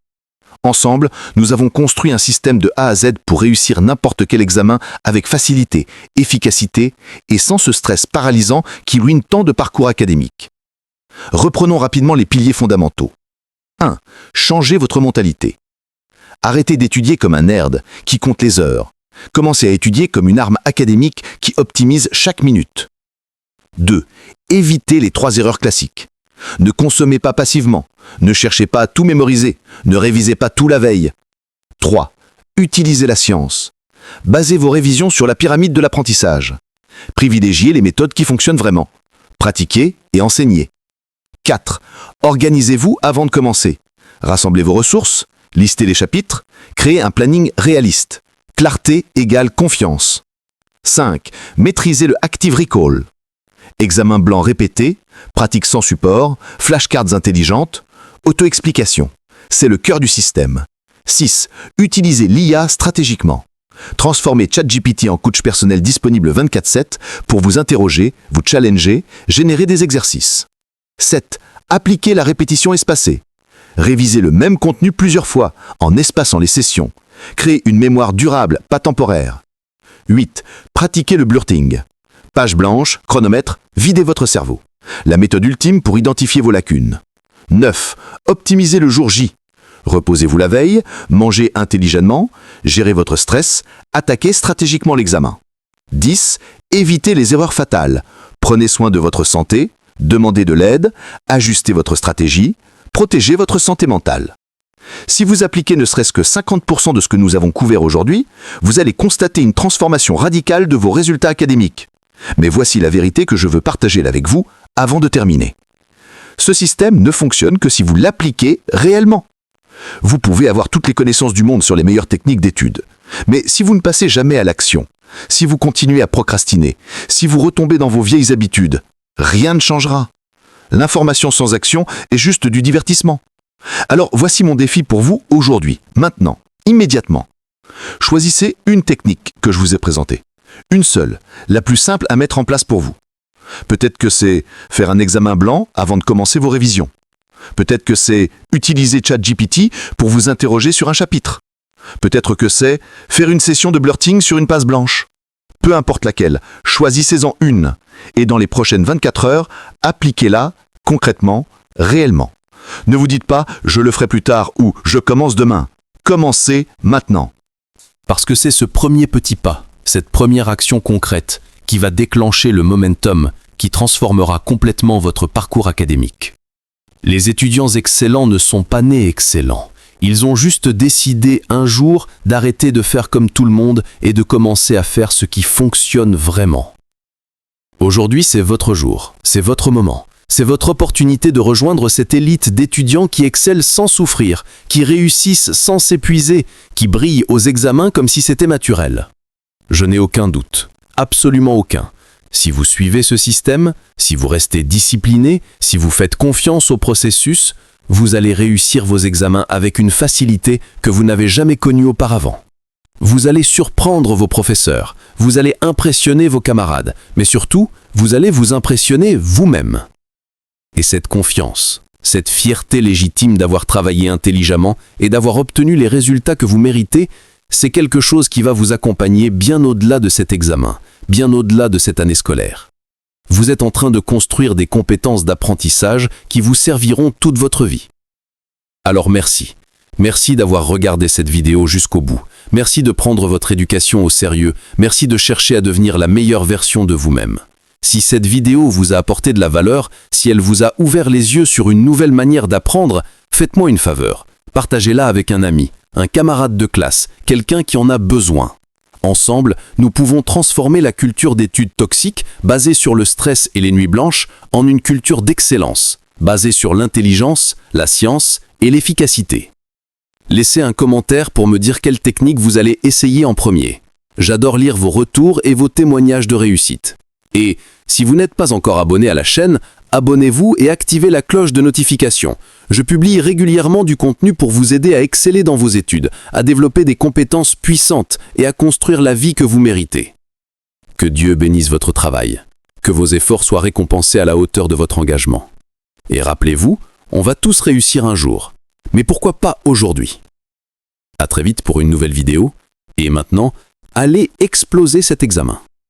Ensemble, nous avons construit un système de A à Z pour réussir n'importe quel examen avec facilité, efficacité et sans ce stress paralysant qui ruine tant de parcours académiques. Reprenons rapidement les piliers fondamentaux. 1. Changez votre mentalité. Arrêtez d'étudier comme un nerd qui compte les heures. Commencez à étudier comme une arme académique qui optimise chaque minute. 2. Évitez les 3 erreurs classiques. Ne consommez pas passivement. Ne cherchez pas à tout mémoriser. Ne révisez pas tout la veille. 3. Utilisez la science. Basez vos révisions sur la pyramide de l'apprentissage. Privilégiez les méthodes qui fonctionnent vraiment. Pratiquez et enseignez. 4. Organisez-vous avant de commencer. Rassemblez vos ressources, listez les chapitres, créez un planning réaliste. Clarté égale confiance. 5. Maîtrisez le Active Recall. Examen blanc répété, pratique sans support, flashcards intelligentes, auto-explication. C'est le cœur du système. 6. Utilisez l'IA stratégiquement. Transformez ChatGPT en coach personnel disponible 24/7 pour vous interroger, vous challenger, générer des exercices. 7. Appliquez la répétition espacée. Révisez le même contenu plusieurs fois, en espaçant les sessions. Créez une mémoire durable, pas temporaire. 8. Pratiquez le blurting. Page blanche, chronomètre, videz votre cerveau. La méthode ultime pour identifier vos lacunes. 9. Optimisez le jour J. Reposez-vous la veille, mangez intelligemment, gérez votre stress, attaquez stratégiquement l'examen. 10. Évitez les erreurs fatales. Prenez soin de votre santé, demandez de l'aide, ajustez votre stratégie, protégez votre santé mentale. Si vous appliquez ne serait-ce que 50% de ce que nous avons couvert aujourd'hui, vous allez constater une transformation radicale de vos résultats académiques. Mais voici la vérité que je veux partager avec vous avant de terminer. Ce système ne fonctionne que si vous l'appliquez réellement. Vous pouvez avoir toutes les connaissances du monde sur les meilleures techniques d'études. Mais si vous ne passez jamais à l'action, si vous continuez à procrastiner, si vous retombez dans vos vieilles habitudes, rien ne changera. L'information sans action est juste du divertissement. Alors voici mon défi pour vous aujourd'hui, maintenant, immédiatement. Choisissez une technique que je vous ai présentée. Une seule, la plus simple à mettre en place pour vous. Peut-être que c'est faire un examen blanc avant de commencer vos révisions. Peut-être que c'est utiliser ChatGPT pour vous interroger sur un chapitre. Peut-être que c'est faire une session de blurting sur une page blanche. Peu importe laquelle, choisissez-en une et dans les prochaines 24 heures, appliquez-la concrètement, réellement. Ne vous dites pas « je le ferai plus tard » ou « je commence demain ». Commencez maintenant. Parce que c'est ce premier petit pas, cette première action concrète, qui va déclencher le momentum qui transformera complètement votre parcours académique. Les étudiants excellents ne sont pas nés excellents. Ils ont juste décidé un jour d'arrêter de faire comme tout le monde et de commencer à faire ce qui fonctionne vraiment. Aujourd'hui, c'est votre jour, c'est votre moment. C'est votre opportunité de rejoindre cette élite d'étudiants qui excellent sans souffrir, qui réussissent sans s'épuiser, qui brillent aux examens comme si c'était naturel. Je n'ai aucun doute, absolument aucun. Si vous suivez ce système, si vous restez discipliné, si vous faites confiance au processus, vous allez réussir vos examens avec une facilité que vous n'avez jamais connue auparavant. Vous allez surprendre vos professeurs, vous allez impressionner vos camarades, mais surtout, vous allez vous impressionner vous-même. Et cette confiance, cette fierté légitime d'avoir travaillé intelligemment et d'avoir obtenu les résultats que vous méritez, c'est quelque chose qui va vous accompagner bien au-delà de cet examen, bien au-delà de cette année scolaire. Vous êtes en train de construire des compétences d'apprentissage qui vous serviront toute votre vie. Alors merci. Merci d'avoir regardé cette vidéo jusqu'au bout. Merci de prendre votre éducation au sérieux. Merci de chercher à devenir la meilleure version de vous-même. Si cette vidéo vous a apporté de la valeur, si elle vous a ouvert les yeux sur une nouvelle manière d'apprendre, faites-moi une faveur. Partagez-la avec un ami, un camarade de classe, quelqu'un qui en a besoin. Ensemble, nous pouvons transformer la culture d'études toxiques, basée sur le stress et les nuits blanches, en une culture d'excellence, basée sur l'intelligence, la science et l'efficacité. Laissez un commentaire pour me dire quelle technique vous allez essayer en premier. J'adore lire vos retours et vos témoignages de réussite. Et si vous n'êtes pas encore abonné à la chaîne, abonnez-vous et activez la cloche de notification. Je publie régulièrement du contenu pour vous aider à exceller dans vos études, à développer des compétences puissantes et à construire la vie que vous méritez. Que Dieu bénisse votre travail, que vos efforts soient récompensés à la hauteur de votre engagement. Et rappelez-vous, on va tous réussir un jour. Mais pourquoi pas aujourd'hui? À très vite pour une nouvelle vidéo. Et maintenant, allez exploser cet examen.